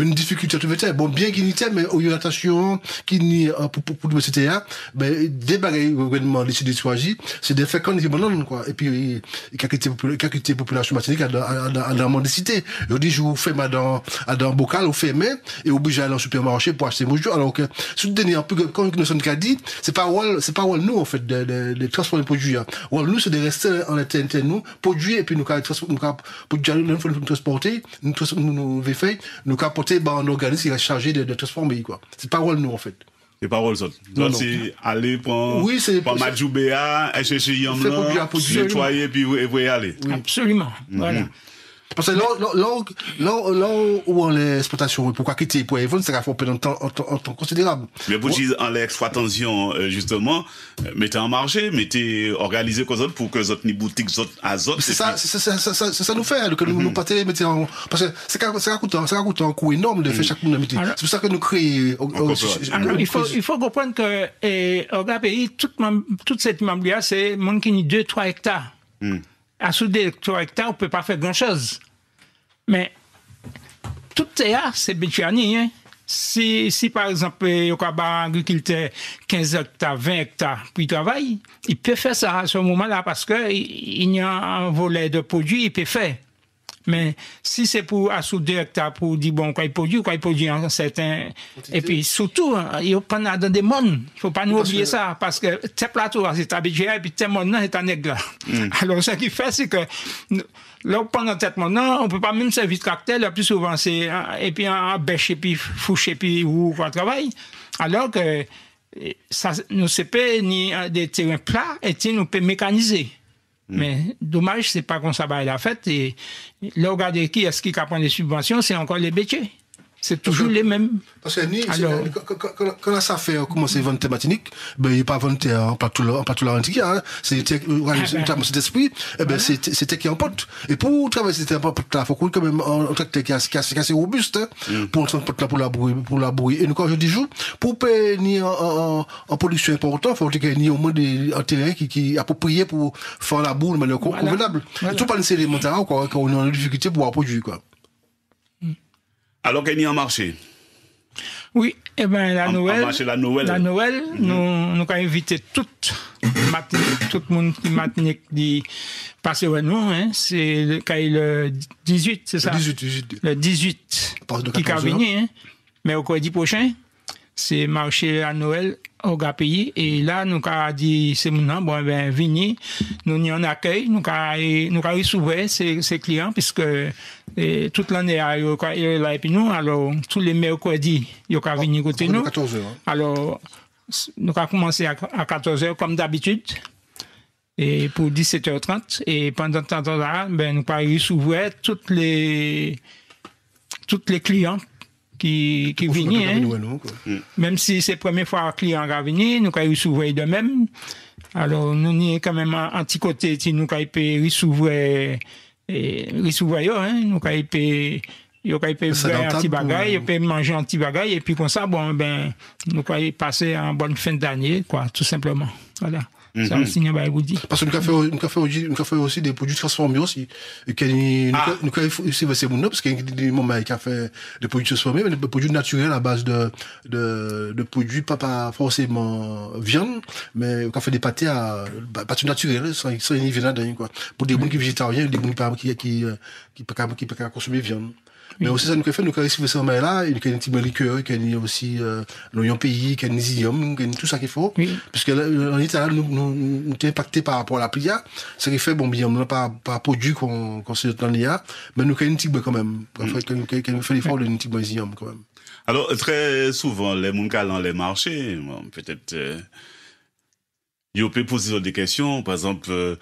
une difficulté à tout faire. Bon, bien qu'il y ait, mais il y a une attention qui n'y pour le CTA, mais des bagailles, le gouvernement décide de choisir, c'est des faits qu'on dit banane, quoi. Et puis, il y a qualité population martinique à la mendicité. Je dis, je vous fais dans un bocal, vous fermez, et obligé à aller au supermarché pour acheter mon jeu, alors que, sous le dernier, un peu, comme nous sommes dit, c'est pas nous, en fait, de transformer les produits. Nous, c'est de rester en interne, nous, produire, et puis nous, nous transporter, nous faire, nous apporter, un organisme qui est chargé de transformer, quoi. C'est pas nous, en fait. C'est pas rôle, c'est aller prendre Madjoubéa, chercher Yamla, nettoyer, puis vous y aller. Absolument. Voilà. Parce que là où l'exploitation, pourquoi quitter pour Evon, c'est qu'il faut prendre un temps considérable. Mais pour dire en l'exploitation, justement, mettez en marché, mettez organisé pour que les autres boutiques, les autres azotes. C'est ça nous fait, que nous partons, mettez en, parce que ça coûte un coût énorme de faire chaque monde mettez. C'est pour ça que nous créons. Alors, il faut comprendre que, au pays, toute cette immobilière, c'est monde qui a 2-3 hectares. À sous 2-3 hectares, on ne peut pas faire grand-chose. Mais tout ça, c'est bétiani. Hein? Si par exemple, il y a un agriculteur 15 hectares, 20 hectares, puis il travaille, il peut faire ça à ce moment-là parce qu'il y a un volet de produits, il peut faire. Mais si c'est pour assouder 2 hectares pour dire bon, quoi il produit un certain. Et puis surtout, il faut pas dans des mondes. Il faut pas nous oublier ça. Parce que tes plateaux, c'est habitué, et puis tes mondes, c'est un aigle. Alors, ce qui fait, c'est que, là, pendant cette monde, on peut pas même servir de tracteur, le plus souvent, c'est, et puis un bêche, et puis fouche, et puis ou quoi travail. Alors que, ça, nous, c'est pas ni des terrains plats, et nous peut mécaniser. Mais dommage, c'est pas comme ça va la fête. Et là, regardez qui est-ce qui prend les subventions, c'est encore les bétiers. C'est toujours les mêmes. Parce que quand la SAFER a commencé à vendre tes matiniques, ben, il n'y a pas vendu pas tout l'antique, hein. C'était cet esprit, c'était qui en porte. Et pour travailler, c'était un porte là, il faut quand même un tracteur qui est assez robuste, pour la brouiller. Et nous, quand je dis jour, pour payer en production importante, il faut qu'il y ait au moins un terrain qui est approprié pour faire la boue de manière convenable. Et tout pas nécessairement élémentaire, quand on a une difficulté pour produire, quoi. Alors qu'il y a un marché. Oui, eh ben la Noël, nous avons invité tout le monde qui Martinique dit passer à nous, hein, c'est le 18, c'est ça? Le 18 qui a venu, hein. Mais au cours du prochain, c'est marché à Noël au pays, et là, nous avons dit, c'est maintenant, bon, ben, venez, nous y en accueil, nous avons recevoir ces clients, puisque, toute l'année, il y a là, et puis nous, alors, tous les mercredis, il y a venir côté nous. Alors, nous avons commencé à 14h, comme d'habitude, et pour 17h30, et pendant ce temps-là, ben, nous avons recevoir toutes les clients qui viennent, hein. Même si c'est la première fois que client va venir, nous avons recevoir de même. Alors, nous avons quand même un petit côté, nous avons recevoir, hein, nous avons Yo peut faire un petit bagage, yo peut manger un petit bagage et puis comme ça bon ben nous pouvons passer en bonne fin d'année quoi, tout simplement. Voilà. Ça aussi vous dit. Parce que nous fait aussi des produits transformés aussi. Et nous c'est mon parce qu'il y a des moments qui a fait des produits transformés, mais des produits naturels à base de produits pas forcément viande, mais on fait des pâtés à pâtés naturels sans une viande quoi. Pour des gens qui végétariens, des gens qui pas consommer viande. Mais aussi, ça nous fait, nous réussir ce moment-là, il y a un petit liqueur, il y a aussi, l'oignon pays, il y a l'isium, il y a tout ça qu'il faut. Oui. Puisque en Italie, nous sommes impactés par rapport à la plia. Ce qui fait, bon, bien, on n'a pas produit qu'on se dans l'IA, mais nous avons un petit peu quand même. Quand nous fait l'effort de un petit peu d'isium quand même. Alors, très souvent, les gens qui dans les marchés, peut-être, ils peuvent poser des questions, par exemple,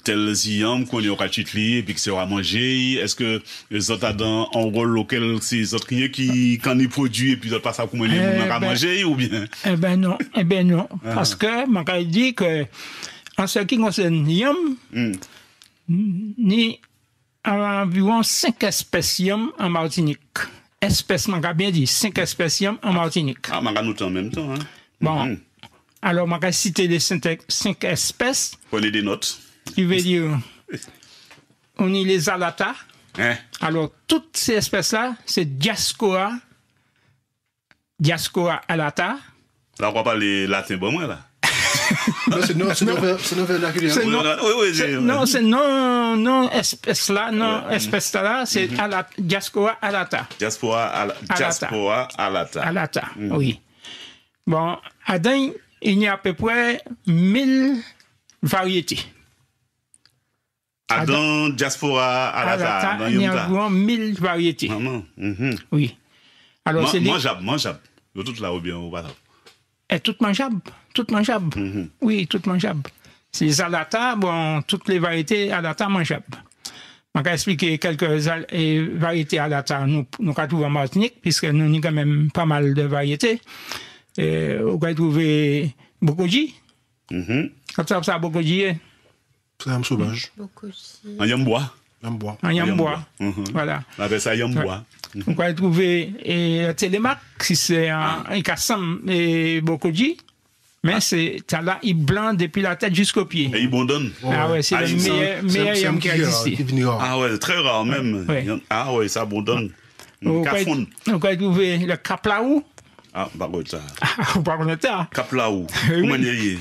tel ziam qu'on y aura chitli et puis que c'est à manger, est-ce que les autres ont un rôle local, c'est les autres qui quand ils produisent et puis ils autres passent à comment les gens à manger ou bien? Eh ben non. Parce que, je dit que, en ce qui concerne yam, ni environ 5 espèces yam en Martinique. Espèces, je bien dit, 5 espèces yam en Martinique. Ah, je nous en même temps, hein. Bon. Alors, je vais citer les 5 espèces. Prenez des notes. Qui veut dire, on y les alata. Alors, toutes ces espèces-là, c'est Diascoa alata. Là, on va parler latin, bon, moi, là. C'est non vernaculaire. Non, c'est non espèce là, c'est Diascoa alata. Diaspora alata. Alata, oui. Bon, à Dain, il y a à peu près 1000 variétés. Dans diaspora alata, il y a environ 1000 variétés. Oui. Alors, c'est mangeable. Tout là ou bien ou pas. Et tout mangeable. Oui, tout mangeable. C'est les alata, bon, toutes les variétés alata mangeables. Je vais expliquer quelques variétés alata nous trouvons en Martinique, puisque nous avons quand même pas mal de variétés. Vous pouvez trouver Bokoji. Quand ça, Bokoji est? C'est un sauvage. En yambois. En yambois. Voilà. On appelle ça yambois. Vous pouvez trouver Télémac, si c'est un Kassam et Bokoji. Mais c'est là, il blanc depuis la tête jusqu'au pied. Et il bonne. Ah ouais, c'est le meilleur yam qui a existé. Ah ouais, très rare même. Ah ouais, ça bonne. Vous pouvez trouver le Kaplaou. Ah, par contre ça. Vous parlez de ça. Kaplaou. Comment il est?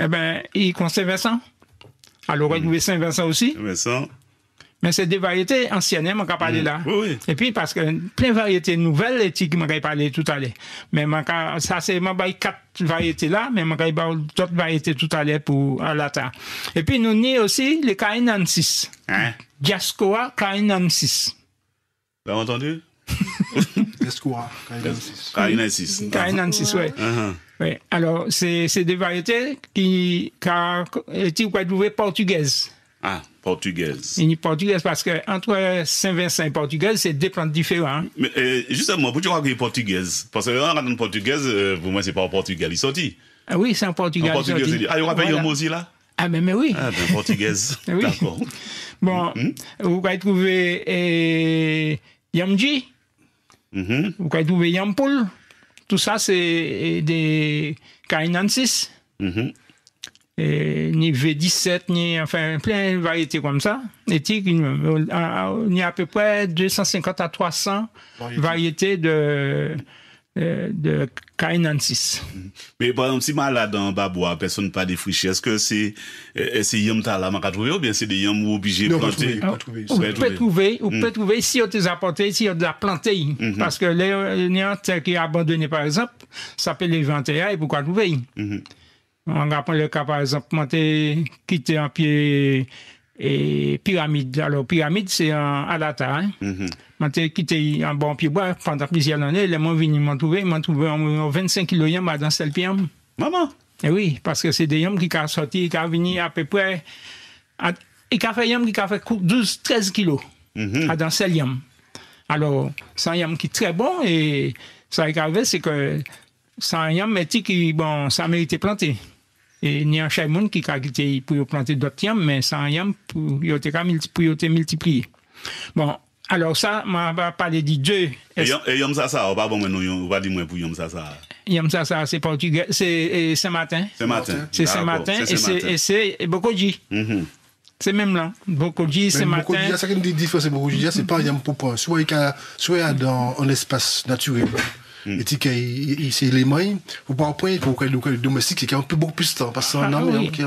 Eh ben, il compte Saint-Vincent. Alors, on va trouver Saint-Vincent aussi. Saint-Vincent. Mais c'est des variétés anciennes, on va parler là. Oui. Et puis, parce que plein de variétés nouvelles, et qui m'ont parlé tout à l'heure. Mais ça, c'est, 4 variétés là, mais m'ont parlé d'autres variétés tout à l'heure pour Alata. Et puis, nous avons aussi les Kainansis. Diascoa Kainansis. Vous avez entendu? Diascoa Kainansis. Kainansis, oui. Oui. Alors, c'est des variétés qui ont trouvé portugaises. Ah, portugaise. Une portugaise, parce que entre Saint-Vincent et portugaise, c'est deux plantes différentes. Mais justement, pourquoi tu crois qu'il est portugaise? Parce que quand on est portugaise, pour moi, c'est pas en Portugal, il sorti. Ah oui, c'est en Portugal. En portugais, c'est dit. Ah, il y aura pas un mot aussi là? Ah, mais oui. Ah, ben, portugaise. Oui. D'accord. Bon, vous pouvez trouver Yamji. Vous pouvez trouver Yampoul. Tout ça, c'est des Kainansis. Ni V17, ni enfin plein de variétés comme ça. Et il y a à peu près 250 à 300 variétés de Kainansis. Mais par exemple, si malade en Babois, personne pas défriché, est-ce que c'est yam ta la m'a trouvé ou bien c'est des yam obligés de planter? Vous pouvez trouver si on les a apporté, si on les a planté. Parce que les néants qui abandonnés par exemple, ça s'appelle les 21 et pourquoi trouver? On va prendre le cas, par exemple, quitter un pied et pyramide. Alors, pyramide, c'est à la terre. Moi, quitté un bon pied bois pendant plusieurs années. Les gens viennent m'en trouver environ 25 kilos yam dans ce pied. Maman? Et oui, parce que c'est des yam qui ont sorti, qui ont venu à peu près, et qui ont fait yam qui ont fait 12-13 kilos dans ce yam. Alors, c'est un yam qui est très bon et ça qui arrive, c'est que c'est un yam, mais bon, ça mérite planter. Et il y a un chamoun qui a quitté pour planter d'autres yams, mais c'est un yam pour multiplier. Bon, Alors ça, on va parler de deux. Et Yom Sasa, on va pas dire moi pour Yom Sasa. Yom Sasa, c'est portugais, c'est Saint-Martin. Saint-Martin. C'est Saint-Martin et c'est Bokoji. C'est même là. Bokoji, Saint-Martin. Bokoji, ça qui nous dit différence, Bokoji, c'est pas Yom Popo. Soit il y a dans un espace naturel. Et c'est les moyens, faut pas point pour que le domestique, c'est qu'il y a un peu beaucoup plus de temps. Parce que c'est un homme qui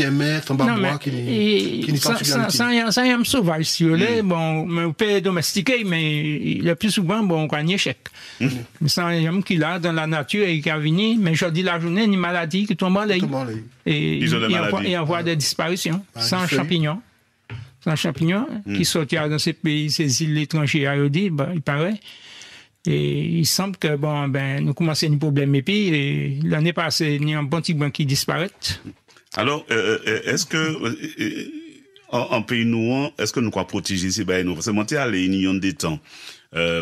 aimait ton bois, qui n'est pas ça y a un sauvage, si vous voulez, bon, mais on peut domestiquer, mais le plus souvent, bon, on a un échec. C'est un homme qui là, dans la nature, et qui a venu, mais je dis la journée, une maladie qui tombe en l'air. Et il envoie des disparitions, sans champignons. Sans champignons, qui sortent dans ces pays, ces îles étrangères, il paraît. Et il semble que, bon, ben, nous commençons un problème, et puis, l'année passée, il y a un bon petit banc qui disparaît. Alors, est-ce que, en pays nous, est-ce que nous croyons protéger ces bails nous? Parce que moi, tu es allé il y a des temps,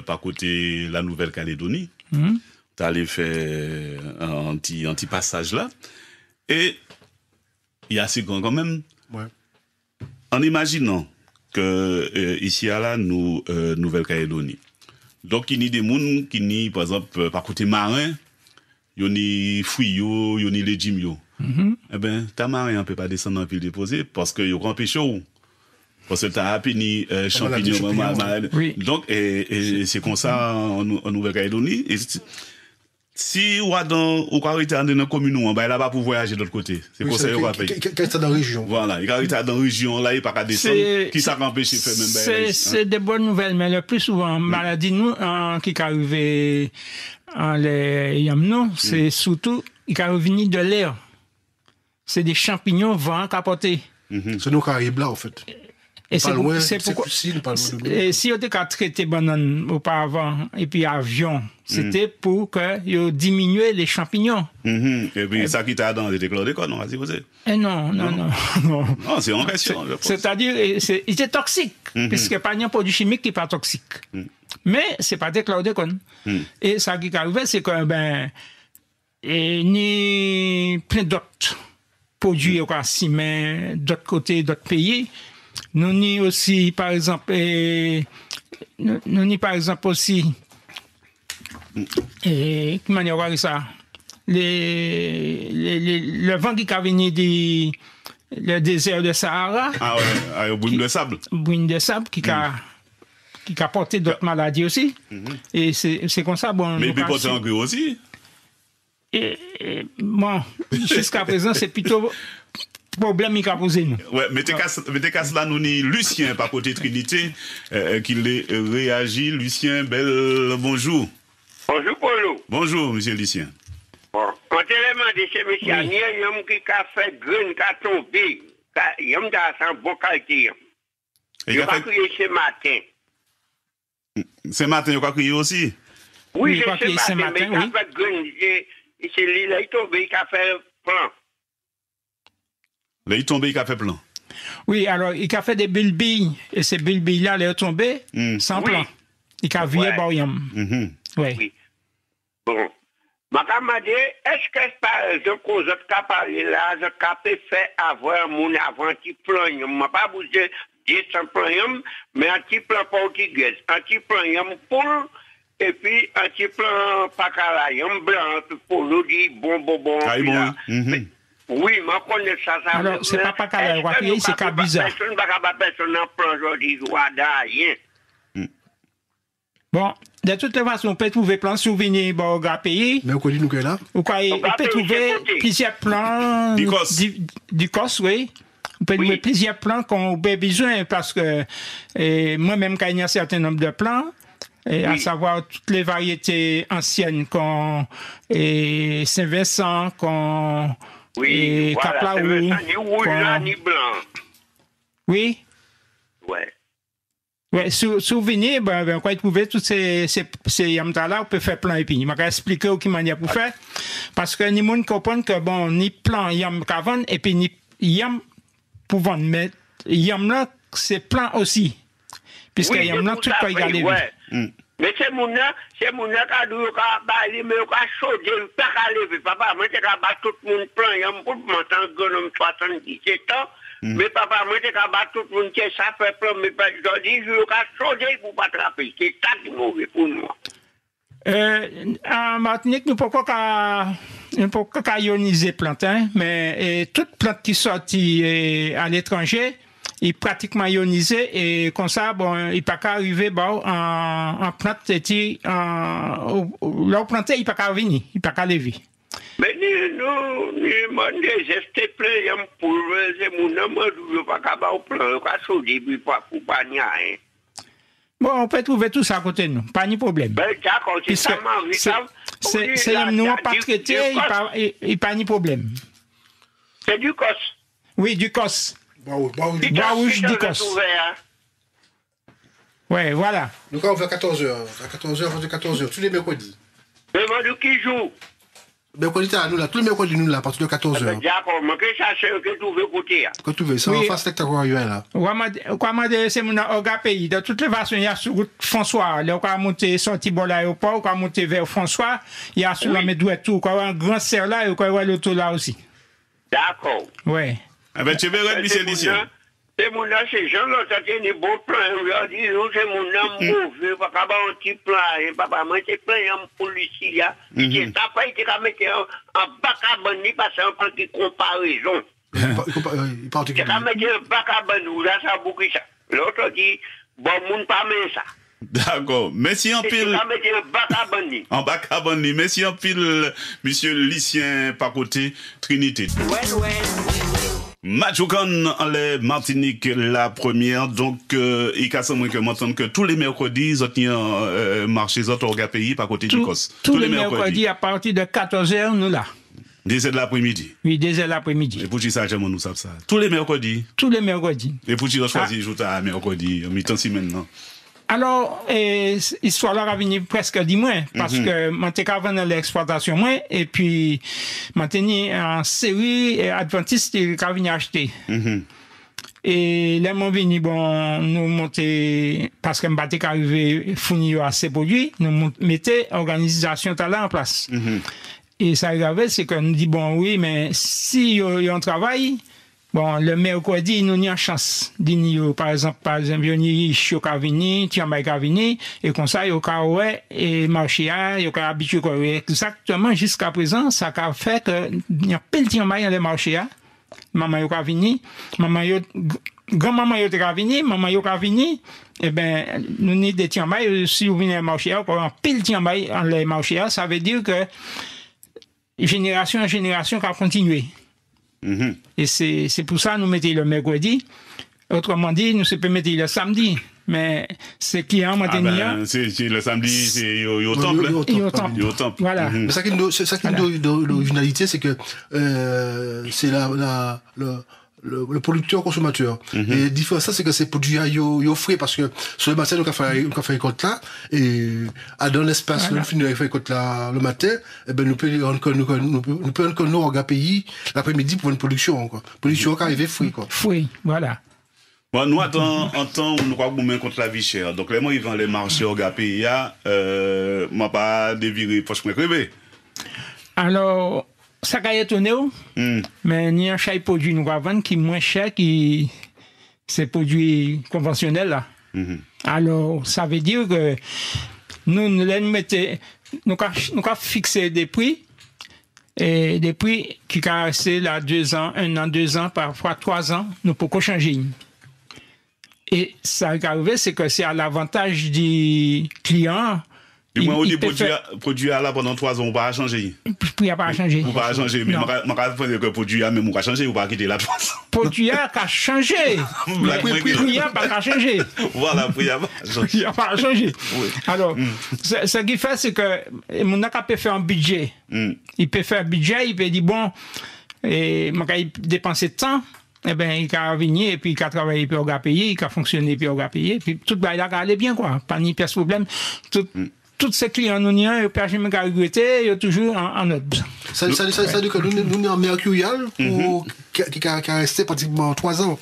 par côté la Nouvelle-Calédonie. Tu allé faire un petit passage là. Et, il y a assez grand quand même. Ouais. En imaginant que, ici à la Nouvelle-Calédonie, donc, il y a des gens qui n'y, par exemple, par côté marin, il y a fouilles, il y a les légumes. Eh ben, ta marin ne peut pas descendre dans le pile déposé parce que il y a un peu chaud. Parce que tu as appris champignons. Oui. Donc, et c'est comme ça en Nouvelle-Calédonie. Si ou arrêter dans une commune, ben, là-bas pour voyager de l'autre côté. C'est pour ça qu'il va payer. Quand tu dans la région. Voilà. Il arrête dans la région, là, il n'y a pas qu'à descendre. Qui ça empêche de faire même c'est des bonnes nouvelles, mais le plus souvent, maladie, nous, qui arrive en les yamnos, c'est surtout, il arrive de l'air. C'est des champignons vent capotés. C'est nous qui arrivons là, en fait. Et c'est pourquoi. Et si on était qu'à traiter banane auparavant, et puis avion, c'était pour que diminuer les champignons. Et puis ça qui t'a dans les chlordécone, on va dire, vous savez. Non. Non, c'est en question. C'est-à-dire, il est toxique, puisque pas un produit chimique qui n'est pas toxique. Mais c'est pas des chlordécone. Et ça qui est arrivé, c'est que, ben, ni plein d'autres produits, quoi, si, mais d'autres côtés, d'autres pays, nous ni aussi, par exemple, aussi, comment dire ça, le vent qui a venu du désert de Sahara. Ah ouais, brune de sable. Brune de sable qui a porté d'autres maladies aussi. Et c'est comme ça, bon. Mais il peut porter en gros aussi. Bon, jusqu'à présent, c'est plutôt problème qu'il a posé nous. Ouais, mettez qu'à cela, nous ni Lucien, par côté Trinité, qui réagit. Lucien, bonjour. Bonjour, Polo. Bonjour, monsieur Lucien. Bon, quand il a demandé chez monsieur Aniel, il y a un qui a fait graine, qui a tombé, il y a un bon qualité. Il a crié ce matin. Ce matin, il a crié aussi? Oui, ce matin, mais il a fait graine, c'est lui, il est tombé, il a fait plan. Là, il est tombé, il a fait plan. Oui, alors, il a fait des bulbilles, et ces bulbilles-là, ils sont tombés sans plan. Il a vu Borium. Oui. Bon. Ma camarade, est-ce que par exemple, quand vous avez parlé là, vous avez fait avoir mon avant petit plan, je ne vais pas vous dire 10 plans, mais un petit plan portugais, un petit plan pour, et puis un petit plan pacalaï, un blanc, pour nous dire bon. Oui, je connais ça. Alors, c'est pas pacalaï, c'est Kabiza. Personne n'a plan aujourd'hui, rien. Bon, de toute façon, on peut trouver plein de souvenirs au pays. Mais on connaît nous que là. On peut trouver plusieurs plans du COS, oui. On peut trouver plusieurs plans qu'on a besoin parce que moi-même, quand il y a un certain nombre de plans, à savoir toutes les variétés anciennes qu'on Saint-Vincent, qu'on Caplaou, ni rouge ni blanc. Oui. Ouais. Ouais, souvenir, on peut trouver tous ces yamta-là, on peut faire plein et puis, je vais expliquer aucune manière pour faire, parce que ni monde comprend que bon, ni plan yam qu'à vendre, et puis ni yam pour vendre, mais yam là, c'est plein aussi. Puisque yam là, tout peut y aller. Mais c'est mon qui a dit qu'il mais il a chaudé, il n'a pas lever. Papa, moi, j'ai battu tout le monde plein, pour m'entendre que 77 ans. Mais papa, moi, j'ai battu tout le monde qui ça fait plein, mais je dis, je vais chaudé pour pas attraper. C'est ça qui est mauvais pour nous. En Martinique, nous ne pouvons pas ioniser plantes, hein, mais toute plante qui sortit à l'étranger, il est pratiquement ionisé et comme ça, bon, il ne peut pas arriver bon, en plante, leur planté, il ne peut pas venir, il ne peut pas lever. Mais nous, des gestes pleins pour les gens, nous ne pas capable de prendre le chaudé pour pas n'y aller. Bon, on peut trouver tout ça à côté de nous, pas de problème. Ben, d'accord, c'est ça, c'est nous pas traité, il n'y a pas de problème. C'est du cos. Oui, du cos. Bois rouge du cos. Ouais, voilà. Nous, quand on fait 14h, à 14h, on fait 14h, tous les mercredis. Mais moi, qui joue? Mercredi, nous là, tous les mercredis, nous là, à partir de 14h. D'accord, mais que ça, c'est que tu veux côté. Quand tu veux, ça en face spectaculaire là. C'est mon pays. De toutes les façons, il y a sur route François. Là, on va monter, sortir bon l'aéroport, on va monter vers François. Il y a sur la Médouette tout. On va un grand serre là et on va avoir l'auto là aussi. D'accord. Ouais. Ah ben, tu verras, Michel Lucien. C'est mon là, c'est gens là, ça tient des beaux plans. Je dis, c'est mon là, mauvais, pas qu'à un petit plan. Papa, moi, c'est plein de policiers. C'est ça, pas été qu'à mettre un bac à banni, parce que c'est un plan de comparaison. Il parle de c'est qu'à mettre un bac à banni, là, ça boucle ça. L'autre dit, bon, moun pas met ça. D'accord. Merci en pile. En bac à banni. Merci en pile, monsieur Lucien, par côté Trinité. Majoukan en les Martinique la première, donc il y a moins que m'entendre que tous les mercredis ils ont marché ils ont pays par côté du COS. Tous les mercredis à partir de 14h nous là. Dès l'après-midi. Oui, dès l'après-midi. Et pour qui ça j'aime nous savons ça. Tous les mercredis. Tous les mercredis. Et pour qui on choisit jouer à mercredi, mi-temps si maintenant. Alors, histoire là a venu presque 10 mois, parce que m'étais qu'avant dans l'exploitation moins, et puis m'étais en série Adventiste qui a venu acheter. Et là, mon venu, bon, nous monter, parce que m'était qu'arrivé fournir assez produits, nous mettez organisation talent en place. Et ça arrivait, c'est que nous dit bon, oui, mais si y a un travail, bon, le mercredi, nous avons une chance. Par exemple, il y a Chokavini, Tiambaïkavini, et comme ça, il y a ouais, et marché, il y a habitué exactement jusqu'à présent, ça a fait que, il y a plein de Tiambaï dans les marchés, maman Yokavini, grand-maman Yokavini, maman Yokavini, eh ben, nous avons des Tiambaï, si vous venez dans les marchés, il y a plein de Tiambaï dans les marchés, ça veut dire que, génération en génération, ça a continué. Et c'est pour ça que nous mettons le mercredi. Autrement dit, nous ne pouvons pas mettre le samedi. Mais c'est qui est en maintenant. C'est le samedi, c'est au temple. Au temple. Voilà. Mais ça qui est l'originalité, c'est que c'est le producteur consommateur. Et différent ça, c'est que ces produits yo frais parce que sur le matin nous avons fait récolte là et à dans l'espace nous finir faire récolte là le matin et ben nous peut encore nous regarder pays l'après-midi pour une production quoi. Production qui arrive frais quoi. Frais, voilà. Bon, nous en temps nous crois que contre la vie chère. Donc les mois ils vendent les marchés au gars pays moi pas dévirer poche crever. Alors ça a étonné, mais il y a un chai produit nous vendre qui est moins cher que ces produits conventionnels là. Alors, ça veut dire que nous avons fixé des prix, et des prix qui ont resté là 2 ans, 1 an, 2 ans, parfois 3 ans, nous ne pouvons pas changer. Et ça qui est arrivé, c'est que c'est à l'avantage du client. Du moins, on dit produit là pendant 3 ans, on va changer. Le prix n'a pas changé. On va changer, mais je pense que produit là, même on va changer, on va quitter là 3 ans. Produit a changé. Le prix n'a pas changé. Voilà, le prix n'a pas changé. Alors, ce qu'il fait, c'est que mon n'a peut faire un budget. Il peut faire un budget, il peut dire, bon, et il peut dépenser de temps. Eh ben, il a venir, et puis il a travaillé, puis il a payé, il a fonctionné, puis il a payé, puis tout le monde a allé bien, quoi. Pas ni de problème. tous ces clients nous n'y ont pas jamais regretté, ils sont toujours en ordre. Ça veut dire que nous sommes en mercurial pour qui a resté pratiquement 3 ans.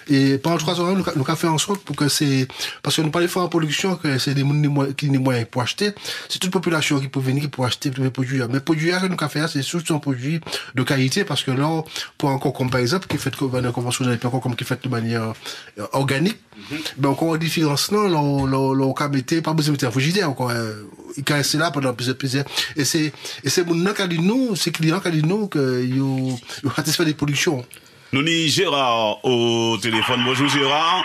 Et pendant 3 ans, nous avons fait en sorte pour que c'est, parce que nous parlons fort en production, que c'est des gens qui ont des moyens pour acheter. C'est toute population qui peut venir pour acheter tous les produits. Mais les produits que nous avons fait, c'est surtout un produit de qualité, parce que là, pour encore comme par exemple, qui fait de manière conventionnelle, puis encore comme qui fait de manière organique, ben encore une différence là, l'on pas besoin de mettre un frigidaire, encore, il peut rester là pendant plusieurs. Et c'est mon qui a dit nous, ces clients qui a dit nous, que ils satisfait des productions. Nous avons Gérard au téléphone. Bonjour Gérard.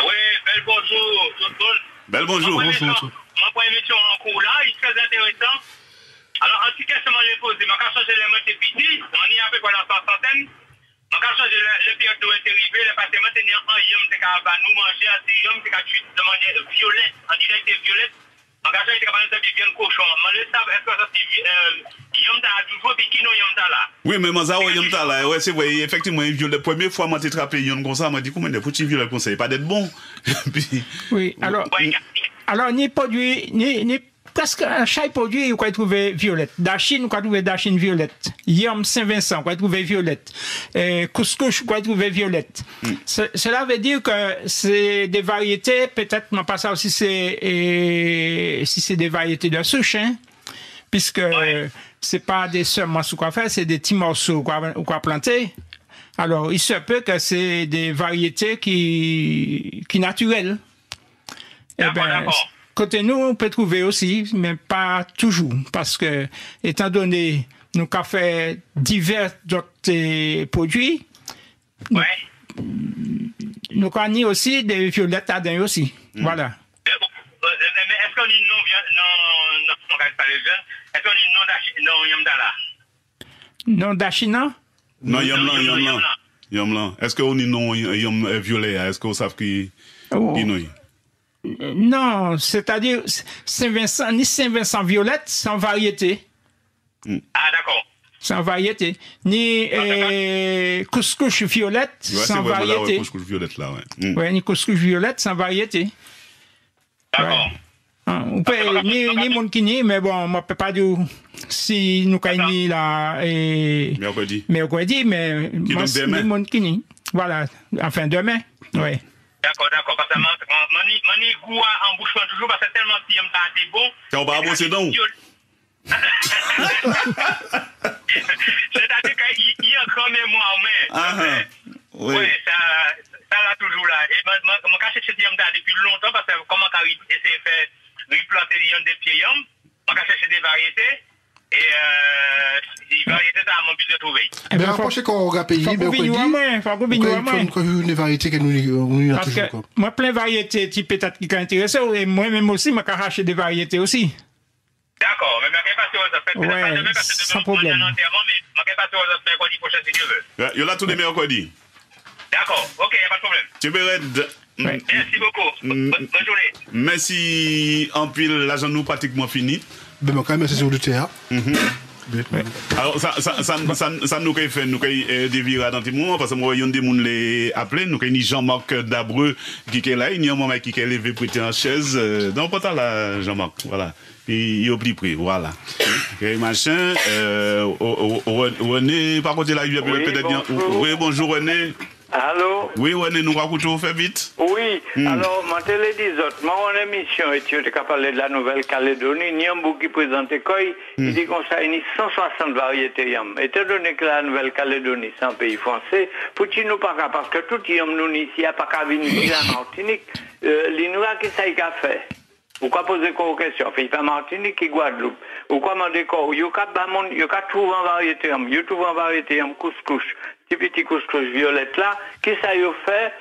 Oui, bel bonjour tout le monde. Bel bonjour. Ma première émission en cours là, il est très intéressant. Alors, en tout cas, je vais poser. Je vais changer les mots de petit. On y a à peu près dans 100 centaines. Je vais changer les périodes d'eau interrivées. Les pâtés maintenir en yum, c'est qu'à nous manger, c'est yum, c'est qu'à tuer de manière violette, en direction violette. Je vais changer les pâtés de bien cochon. Je vais savoir est-ce que ça c'est yum ta toujours, puis qui non yum ta là. Oui, mais moi, ça, yum ta là, ouais, c'est vrai, effectivement, la première fois, moi, j'ai trappé yum comme ça, m'a dit, comment de petits violets conseil, pas d'être bon. Oui, alors, ni produit, ni presque chaque produit, vous pouvez trouver violette. Dachine, vous pouvez trouver dachine violette. Yum Saint-Vincent, vous pouvez trouver violette. Couscous, vous pouvez trouver violette. Cela veut dire que c'est des variétés, peut-être, mais pas ça aussi, si c'est des variétés de souche, hein, puisque c'est pas des semences ou quoi faire, c'est des petits morceaux quoi planter. Alors, il se peut que c'est des variétés qui naturelles. Côté nous, on peut trouver aussi, mais pas toujours, parce que, étant donné, nous avons fait divers autres produits, nous avons aussi des violettes à dents aussi. Voilà. Mais est-ce qu'on dit est-ce qu'on dit non yamdala? Non d'achina? Non, yamlan. Est-ce qu'on dit non yam violet? Est-ce qu'on sait qui non? Non, c'est-à-dire Saint-Vincent, ni Saint-Vincent violette sans variété. Ah, d'accord. Sans variété. Ni couscous violette sans variété. Couscous violette là, ouais, ni couscous violette sans variété. D'accord. Ouais. Ni mon kini, mais bon, moi, je ne peux pas dire si nous avons là, mercredi, mais moi, ni mon kini. Voilà, enfin, demain, ouais. D'accord, parce que mani goût en bouche toujours parce que tellement si y'aime ça c'est bon. T'as pas bossé donc. C'est-à-dire qu'il y a quand même moi mais oui, ça là toujours là. Et moi caché chez y'aime ça depuis longtemps parce que comment t'as essayé de faire replanter des pieds y'aime, moi caché des variétés. Et les variétés à mon but de trouver. Mais rapprochez qu'on va payer, mais faut une variété que nous parce que moi plein de variétés qui peut-être qui intéressent et moi-même aussi moi arracher des variétés aussi. D'accord, mais je ne sais pas si sans problème. Mais je ne sais pas si on va faire quoi prochain si Dieu veut. Il y a là tous les mercredis. D'accord, ok, il n'y a pas de problème. Tu peux Merci beaucoup. Bonne journée. Merci en pile, l'argent nous pratiquement fini. Ben, quand même, c'est sur le théâtre. Alors, ça nous fait nous dévirer dans tout moment parce que moi, il y a des gens qui les appellent. Nous avons Jean-Marc Dabreux qui est là. Il y a un moment qui est levé prêté en chaise. Donc, pas là, Jean-Marc. Voilà. Il est au plus près. Voilà. Ok, machin. René, par contre, là, il y a peut-être bien. Oui, bonjour, René. Allô? Oui, René, nous racontons, fait vite. Oui, alors, mon télédisot, mon émission, et tu as parlé de la Nouvelle-Calédonie, Niambou qui présentait quoi, il dit qu'on ça, il y a 160 variétés yam. Étant donné que la Nouvelle-Calédonie, c'est un pays français, pour-tu nous pas parce que tout yam nous ici, a pas qu'à venir ici, la Martinique, l'Inoua qui ça y a fait? Pourquoi poser quoi aux questions? Fait pas Martinique qui Guadeloupe. Pourquoi demander quoi? Yo ka trouve en variété yam, yo trouve en variété yam couscous. Petit couscous violette là, qui ça y a fait,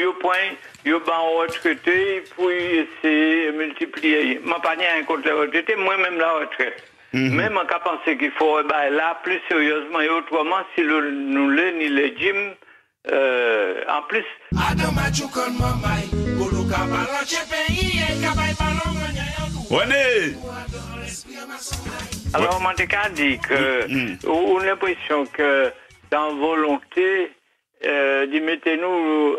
yo point, yo ban retraité, puis c'est multiplié. Ma pas rien contre les retraités, moi-même la retraite. Même on a pensé qu'il faut là plus sérieusement et autrement si nous le ni les gym, en plus. René! Alors, on m'a dit que, on a l'impression que dans volonté, mettez-nous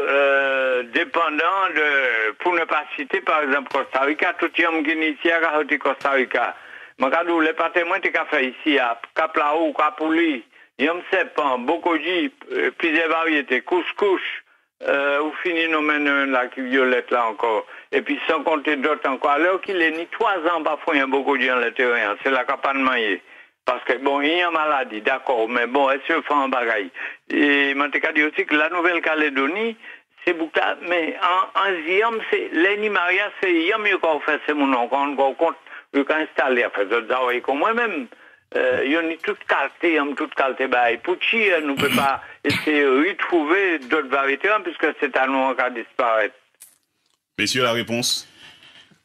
dépendant de, pour ne pas citer par exemple Costa Rica, tout le monde qui est ici à Costa Rica. Magado, les patrimoines qui fait ici à Caplao, Capouli, Yom Sepan, Bokoji, plusieurs variétés, couscous, ou fini nos menus là qui violette là encore. Et puis sans compter d'autres encore. Alors qu'il est ni 3 ans parfois un Bokoji dans le terrain, c'est la capane maillée. Parce que bon, il y a une maladie, d'accord, mais bon, est-ce que fait un bagaille? Et je dit aussi que la Nouvelle-Calédonie, c'est beaucoup, mais en Ziam, c'est l'animaria, c'est Yam qu'on fait, c'est mon nom, quand on compte, on peut installer, en fait, d'autres travail comme moi-même. Il y a toute qualité, bah, et Pouchi, nous ne peut pas essayer de retrouver d'autres variétés, puisque c'est à nous qu'à disparaître. Messieurs, la réponse?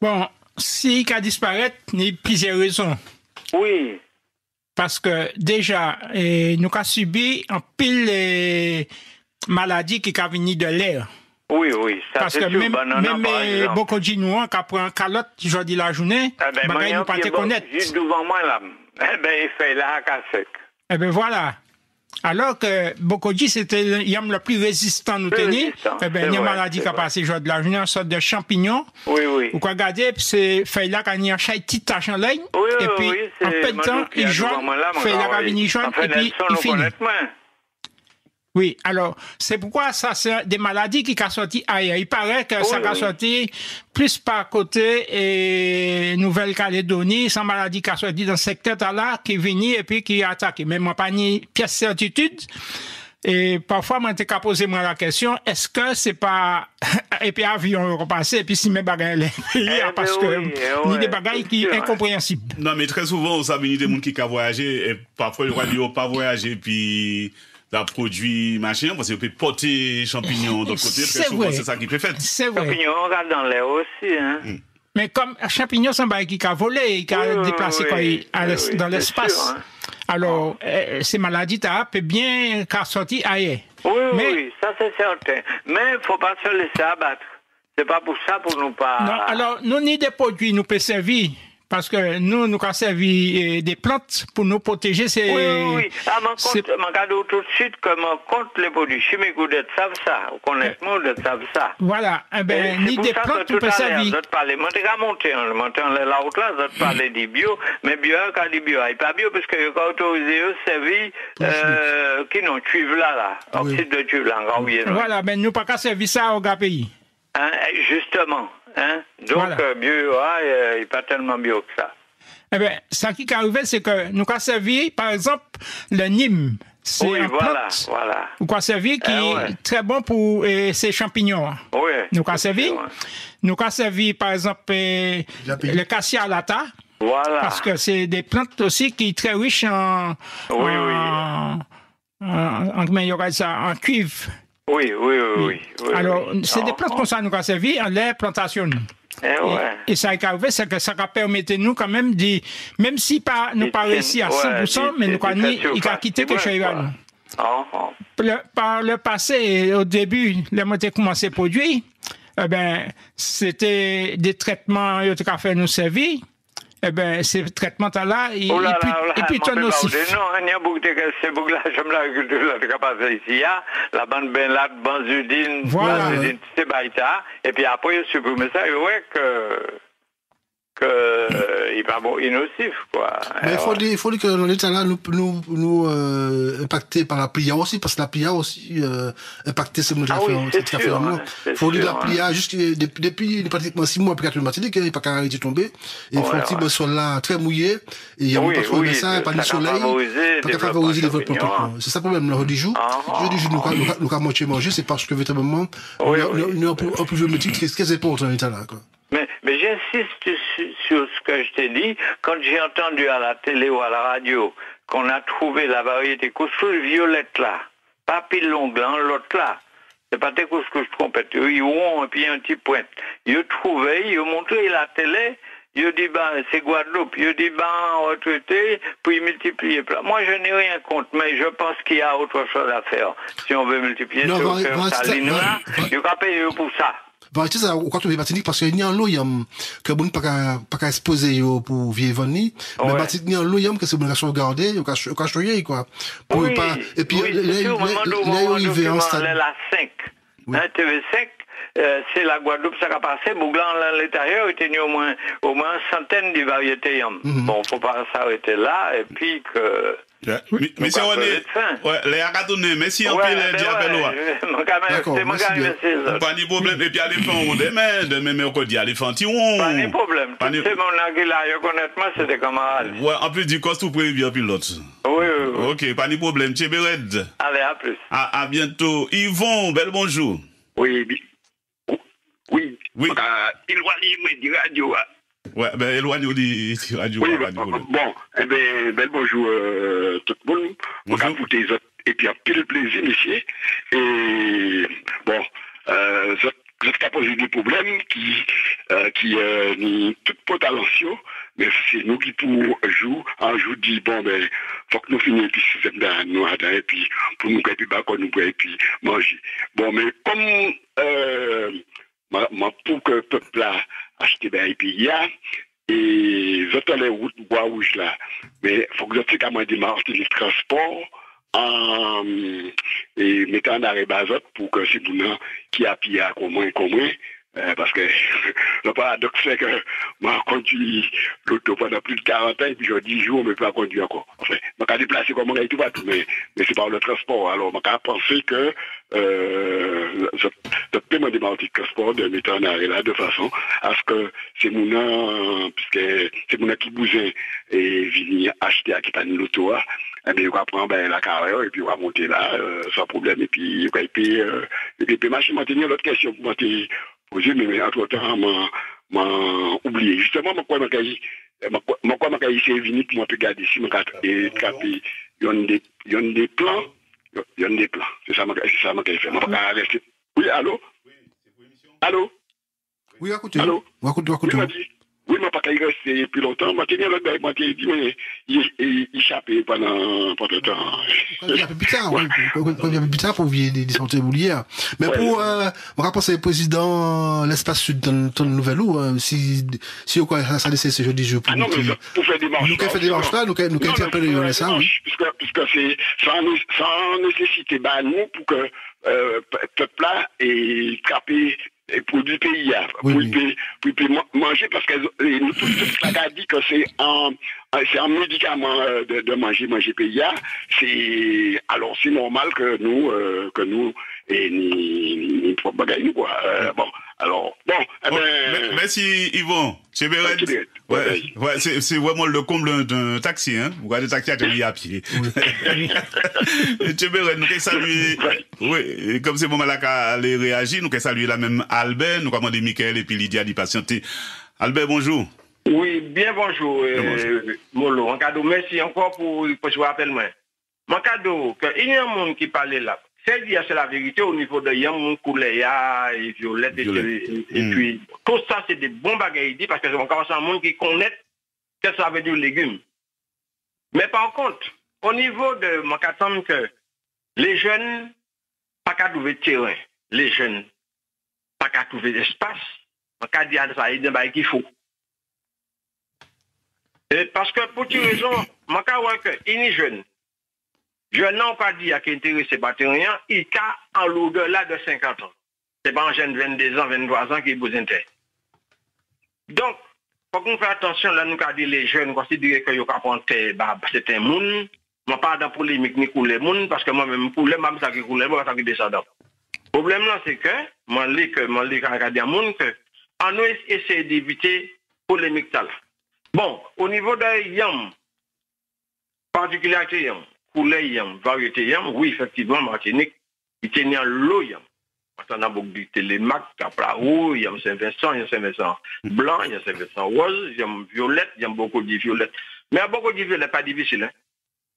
Bon, si qu'à disparaître, il y a plusieurs raisons. Oui. Parce que déjà, nous avons subi un pile maladie qui a venu de l'air. Oui, oui, ça parce c'est que sûr. Même beaucoup de Genois qui prend un calotte aujourd'hui la journée, nous ne pas te connaître. Juste devant moi là, il fait là à sec. Eh bien voilà. Alors que Bokoji, c'était le plus résistant nous tenir. Eh bien, il y a une maladie qui a passé aujourd'hui la journée, une sorte de champignon. Oui, oui. Vous regardez, c'est fait là quand il y a un chat petit tache en ligne. Oui, et puis, en peu de temps, il joue, fait là quand il joue, et puis il finit. Oui, alors, c'est pourquoi ça, c'est des maladies qui sont sorties ailleurs. Il paraît que ça a sorti plus par côté et Nouvelle-Calédonie, sans maladie qui a sorti dans ce secteur là, qui est venu et puis qui a attaqué. Mais moi, pas ni pièce certitude. Et parfois, moi, t'ai qu'à poser moi la question, est-ce que c'est pas, et puis avion repassé, et puis si mes bagages parce que, ni des bagages qui sont incompréhensibles. Non, mais très souvent, on s'abonne des gens qui ont voyagé, et parfois, ils n'ont pas voyagé, puis, la produit machin, parce qu'on peut porter champignons d'autre côté, très souvent, c'est ça qui peut faire. C'est vrai. Champignons, on regarde dans l'air aussi, hein. Mais comme un champignon, c'est un bagage qui a volé, qui a déplacé dans l'espace. Alors, ces maladies, peut bien qu'à sortir ailleurs. Oui, ça c'est certain. Mais il ne faut pas se laisser abattre. C'est pas pour ça, pour nous pas... Non, alors, nous, ni des produits, nous peut servir. Parce que nous avons servi des plantes pour nous protéger. Oui. Ah, mon cadeau tout de suite, comme contre les produits chimiques ou d'être savent ça. Ou connaissement d'être savent ça. Voilà. Eh ben, ni des plantes, nous peut servir. D'autres parler, moi, t'es qu'à monter en la route là, d'autres parler des bio, mais bio, quand dit bio, il pas bio, parce que quand autorisé, eux, servir, qui n'ont cuivre là, oxyde de cuivre là, en grand. Voilà, ben, nous pas qu'à servir ça au gars pays. Justement. Hein? Donc, voilà. Bio, il n'est pas tellement bio que ça. Eh bien, ça qui est arrivé, c'est que nous avons servi, par exemple, le Nîmes. C'est un plante. Voilà. Nous avons servi qui est très bon pour ces champignons. Oui. Nous avons servi. Nous avons servi, par exemple, le cassia alata. Voilà. Parce que c'est des plantes aussi qui sont très riches en cuivre. Oui. Alors, c'est des plantes comme ça nous avons servi en les plantations. Et ça qui est arrivé, c'est que ça a permis nous quand même de, même si nous pas réussi à 100%, mais nous avons quitté quelque chose. Par le passé, au début, les mots commencé à produire, c'était des traitements qui ont fait nous servir. Eh bien, ces traitements-là, et puis tu nocif. Non, il y a beaucoup de ces boucles-là, j'aime l'agriculture, là, capable ici, la bande benlate, benzudine, c'est baïta, et puis après, il supprime ça, et il n'est pas bon, nocif, quoi. Mais il faut dire que dans l'état là, nous impactés par la plia aussi, parce que la plia aussi impacté ce modèle il faut dire la plia, juste depuis pratiquement 6 mois, puis 4 Martinique, il n'y a pas qu'à arrêter de tomber, et il faut un petit sol là très mouillé, et il y a pas trop de ça, pas de soleil, pas qu'à favoriser le développement. C'est ça le problème, le jour. Nous avons manger, c'est parce que véritablement, nous avons plus de métier, qu'est-ce que c'est pour dans l'état là, quoi. Mais j'insiste sur ce que je t'ai dit, quand j'ai entendu à la télé ou à la radio qu'on a trouvé la variété couscous violette là, pas pile longue là, l'autre là, c'est pas des couscous trompettes, ils ont et puis un petit pointe. Ils trouvaient, ils ont montré la télé, ils dit c'est Guadeloupe, ils dit retraité, puis multiplier. Moi je n'ai rien contre, mais je pense qu'il y a autre chose à faire. Si on veut multiplier ça ligne là, il faut payer pour ça. Variété ça au côté Martinique parce qu'il y a un lot que bon pas exposer pour vivre ni mais Martinique il y a un lot que c'est bon à sauvegarder ou à choyer quoi pour pas et puis les arriver en stade la 5 hein TV5 c'est la Guadeloupe, ça a passé. Bouglan, à l'intérieur, il y a au moins centaines de variétés. Bon, faut pas s'arrêter là, et puis que... Monsieur René, les Akatounés, merci en pile, diabète. C'est mon gars, pas de problème, et puis l'éléphant, demain, mercredi, l'éléphant, tiron. Pas de problème, c'est mon aguila, honnêtement, c'est des camarades. Ouais, en plus du costume prévu, puis l'autre. Oui. Ok, pas de problème, Tchébered. Allez, à plus. À bientôt. Yvon, bel bonjour. Oui. Éloignez-moi du radio. Ouais, ben éloignez-vous du radio. Oui, bon, eh bien, bel bonjour tout le monde. Bonjour. Et puis, un pile plaisir, monsieur. Et bon, vous avez posé des problèmes qui ni tout potentiel, mais c'est nous qui pour un jour dit bon ben faut que nous finissions puis c'est dans nous et puis pour nous et puis nous et puis manger. Bon mais comme pour que le peuple là achète ben et puis il y a et j'entends les routes bois rouge là, mais faut que je comment démarche le transport et mettre en arrêt bazot pour que c'est nous qui a pillé à comment parce que le paradoxe c'est que moi conduit l'auto pendant plus de 40 ans et puis je 10 jours mais pas conduire encore. Enfin, je vais déplacer comme on a tout partout mais c'est par le transport. Alors je vais penser que je peux me demander le transport de mettre en arrêt là de façon à ce que c'est mon puisque c'est mon qui bouge et venir acheter à qui pas l'auto et bien on va prendre la carrière et puis on va monter là sans problème et puis machine maintenir l'autre question pour monter posé, mais entre-temps, m'a oublié. Justement, moi, quoi, m'a c'est venu pour moi regarder si il y a des plans. C'est ça, m'a fait. Oui, allô? Allô? Oui, écoutez. Allô? Oui, je ne pas rester plus longtemps. Je dit, mais il échappé pendant le temps. Il y a plus tard pour vivre des santé boulières. Mais pour, on va penser au président l'espace sud dans le Nouvelle-Ou, si ça laisse ce jeudi jour pour non, mais pour faire des marches. Nous fait des marches là, nous interpeller ça, oui. Puisque c'est sans nécessité, nous, pour que, peuple là, et frapper, et produits pays, pour manger, parce que nous tous a dit que c'est un médicament de manger pays, alors c'est normal que nous et ni bagaille quoi. Merci Yvon. C'est c'est vraiment le comble d'un taxi, hein. Vous regardez le taxi à pied. Tchéberet, nous saluer. Oui, comme c'est bon Malaka les réagir, nous saluer la même Albert, nous commandons Michael et puis Lydia d'y patienter. Albert, bonjour. Oui, bien bonjour. Molo, en cadeau, merci encore pour ce rappel-moi. Mon cadeau, il y a un monde qui parle là. C'est dire c'est la vérité au niveau de Yam, Kouléa et Violette et puis tout ça c'est des bons bagailles parce que c'est encore un monde qui connaît ce que ça veut dire légumes. Mais par contre, au niveau de mon semble que les jeunes pas qu'à trouver terrain, les jeunes pas qu'à trouver espace, mon cas dire ça il y a qu'il faut. Et parce que pour une raison, mon cas ouais que il est jeune. Je n'ai pas dit à qui intéressé par rien, il y a en l'au-delà de 50 ans. Ce n'est pas un jeune 22 ans, 23 ans qui vous intéresse. Donc, il faut qu'on fasse attention, là, nous avons dit les jeunes, considérer que c'est un monde, je ne pas dans la polémique ni pour les monde, parce que moi-même, pour les mêmes, ça qui coule, moi, ça qui descend. Le problème là, c'est que, moi, je dis à monde que, on nous essaie d'éviter polémique là. Bon, au niveau de Yam, particularité Yam, Poulet yam, variété yam, oui, effectivement, Martinique, il tenait l'eau yam. On a beaucoup de télémac, Capraou, yam Saint-Vincent, yam Saint-Vincent blanc, yam Saint-Vincent rose, yam violette, yam beaucoup de violette. Mais à beaucoup de violette, pas difficile, hein.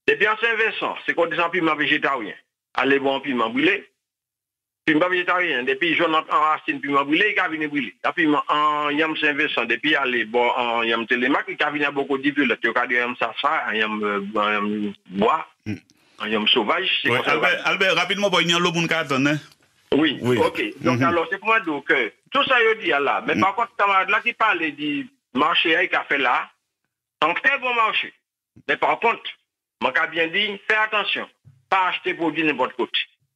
Et puis en Saint-Vincent, c'est qu'on dit un piment végétarien. Allez voir un piment brûlé. Piment végétarien, depuis jaune en racine, piment brûlé, il a venu brûler. Et puis en yam Saint-Vincent, depuis aller bon en yam télémac, il a venu beaucoup de violette. Il a dit yam safra, yam bois. Un homme sauvage, c'est Albert, rapidement, pour y avoir l'eau pour nous. Oui, ok. Donc, alors, c'est pour moi dire que tout ça, il dit là. Mais par contre, camarade là qui parle du marché qu'il a fait là, un très bon marché. Mais par contre, moi, j'ai bien dit, fais attention. Pas acheter produit n'importe quoi.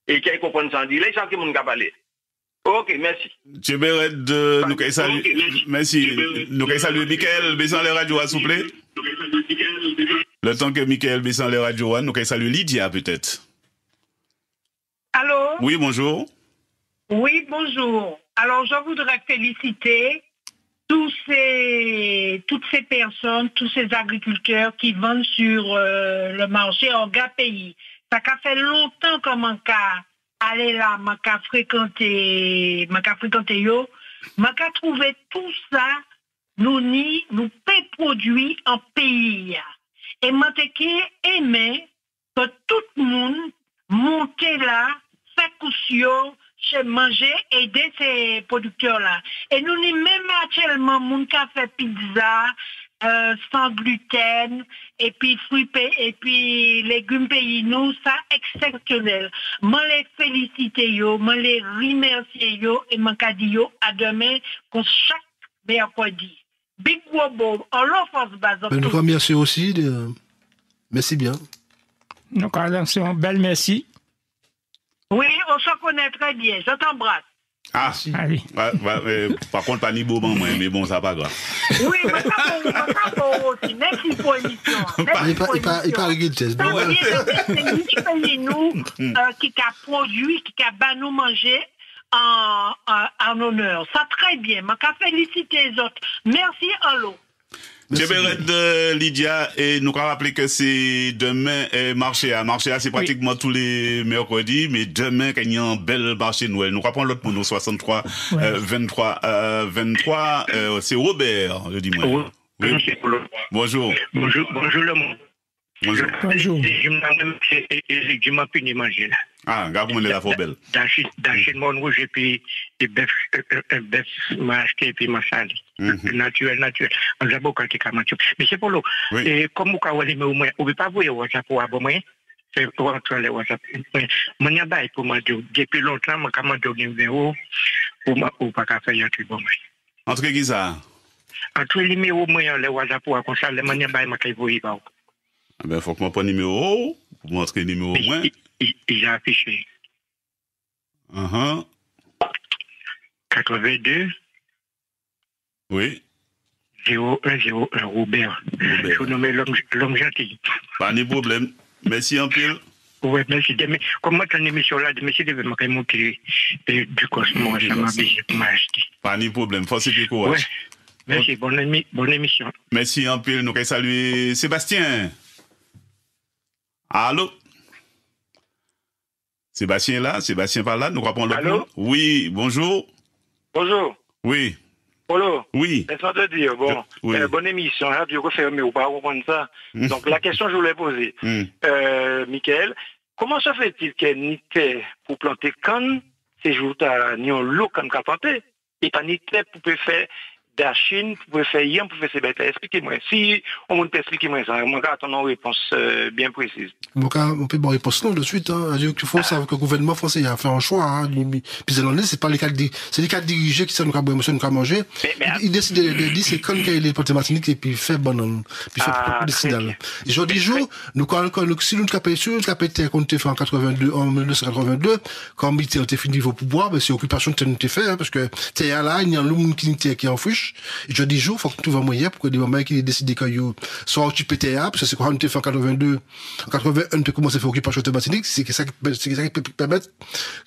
Et qu'il comprenne sans dire, là, il s'en qui mon parler. Ok, merci. Tu veux de nous qu'à saluer. Merci. Nous qu'à saluer Michael Besson les radios, s'il vous plaît. Le temps que Michael Besson les radios, nous qu'à saluer Lydia peut-être. Allô? Oui, bonjour. Oui, bonjour. Alors, je voudrais féliciter toutes ces personnes, tous ces agriculteurs qui vendent sur le marché en pays. Ça fait longtemps que mon cas aller là, mon cas fréquenter yo, mon cas trouver tout ça, nous paie produits en pays. Et moi aimé que tout le monde monte là, fait coussio, chez manger, aider ces producteurs-là. Et nous, même actuellement, mon qui fait pizza, sans gluten, et puis fruits, et puis légumes pays, nous, ça, exceptionnel. Moi, les féliciter, moi, les remercier, et moi, dit yo, à demain, pour chaque mercredi. Big Wobo, on l'offre base. Nous remercions aussi. Merci bien. Donc, c'est un bel merci. Oui, on se connaît très bien. Je t'embrasse. Ah, allez. Par contre, pas ni beau, mais bon, ça pas grave. Oui, mais ça bon aussi. Merci pour l'émission. Il pas regretté. C'est nous qui a produit, qui a nous manger en honneur. Ça très bien. Je félicite les autres. Merci, Allo. Je vais de Lydia et nous rappeler que c'est demain marché à c'est pratiquement tous les mercredis, mais demain qu'il y a un bel marché Noël. Nous rappelons l'autre pour nous 63 23 c'est Robert, je dis moi. Oui. Bonjour. Bonjour le monde. Bonjour. Je m'en puni manger là. Ah, regarde comment elle est la belle. Dans mon rouge et puis des bœufs m'a acheté et puis m'a sali. Naturel. On a beaucoup de camacho. Mais c'est pour l'eau. Et comme vous avez dit, on ne peut pas voir WhatsApp pour abonner. C'est pour entrer les WhatsApp. Mon yaba est pour moi depuis longtemps, mon camarade de numéro pour pas faire un truc bon. Entre qui ça? Entre les numéros, les WhatsApp pour comme ça, les mon yaba est ma caille. Ben, faut que moi prenne numéro, pour montrer le numéro au moins. Il a affiché. 82. Oui. 0101 Robert. Je nomme l'homme gentil. Pas de problème. Merci un peu. Oui, merci. Comment ton émission là, monsieur devait me remonter du cosmos, ça m'a acheté. Pas de problème. Force et courage. Merci, bonne émission. Merci un peu. Nous allons saluer Sébastien. Allô? Sébastien là? Sébastien par là? Nous rappelons le Allô? Oui, bonjour. Bonjour. Oui. Polo. Oui. Laisse-moi te dire, bon, oui. Bonne émission, radio refermée ou pas comprendre ça. Donc la question que je voulais poser, Michael, comment se fait-il qu'il n'y ait terre pour planter canne, ces jours-là, n'y a l'eau comme qu'à planter, et pas ni terre pour faire la Chine, pour faire yam, pour faire ces bêtes. Expliquez-moi. Si on peut expliquer moi ça, moi j'attends une réponse bien précise. On peut une réponse non de suite. Il faut savoir que le gouvernement français a fait un choix. Puis c'est pas les cas c'est les cas dirigés qui sont nous qu'à manger. Ils décident de dire c'est quand il est porté Martinique et puis fait bon puis fait décider. Et je dis jour nous quand si nous capé sur capé qu'on était fait en 1982 quand militaire était fini au pouvoir, c'est occupation que nous était fait parce que t'es là il y a l'homme qui en fiche. Et je dis jour faut que tout va moyen pour que des moments qui décident que soit occupé PTA parce que c'est quand on était fait en 82 en 81 tu commences à faire occupation de Martinique c'est ça qui peut permettre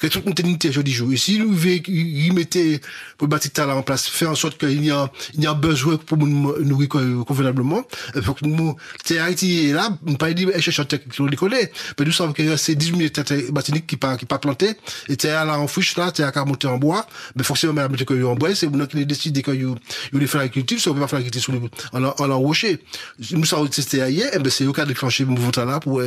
que tout le monde ait je dis jour et si nous y mettez pour bâtir là en place faire en sorte qu'il y a besoin pour nous nourrir convenablement il faut que nous Haïti est là on pas dire chercher technique sur l'école mais nous savons que c'est 10 000 hectares Martinique qui pas planté et t'es là en friche là t'es à monter en bois mais forcément mettre que en bois c'est nous qui décide que il les faire l'agriculture, si on peut pas faire l'agriculture sur en rocher. Nous savons que c'était hier, et ben c'est au cas de déclencher le mouvement là pour,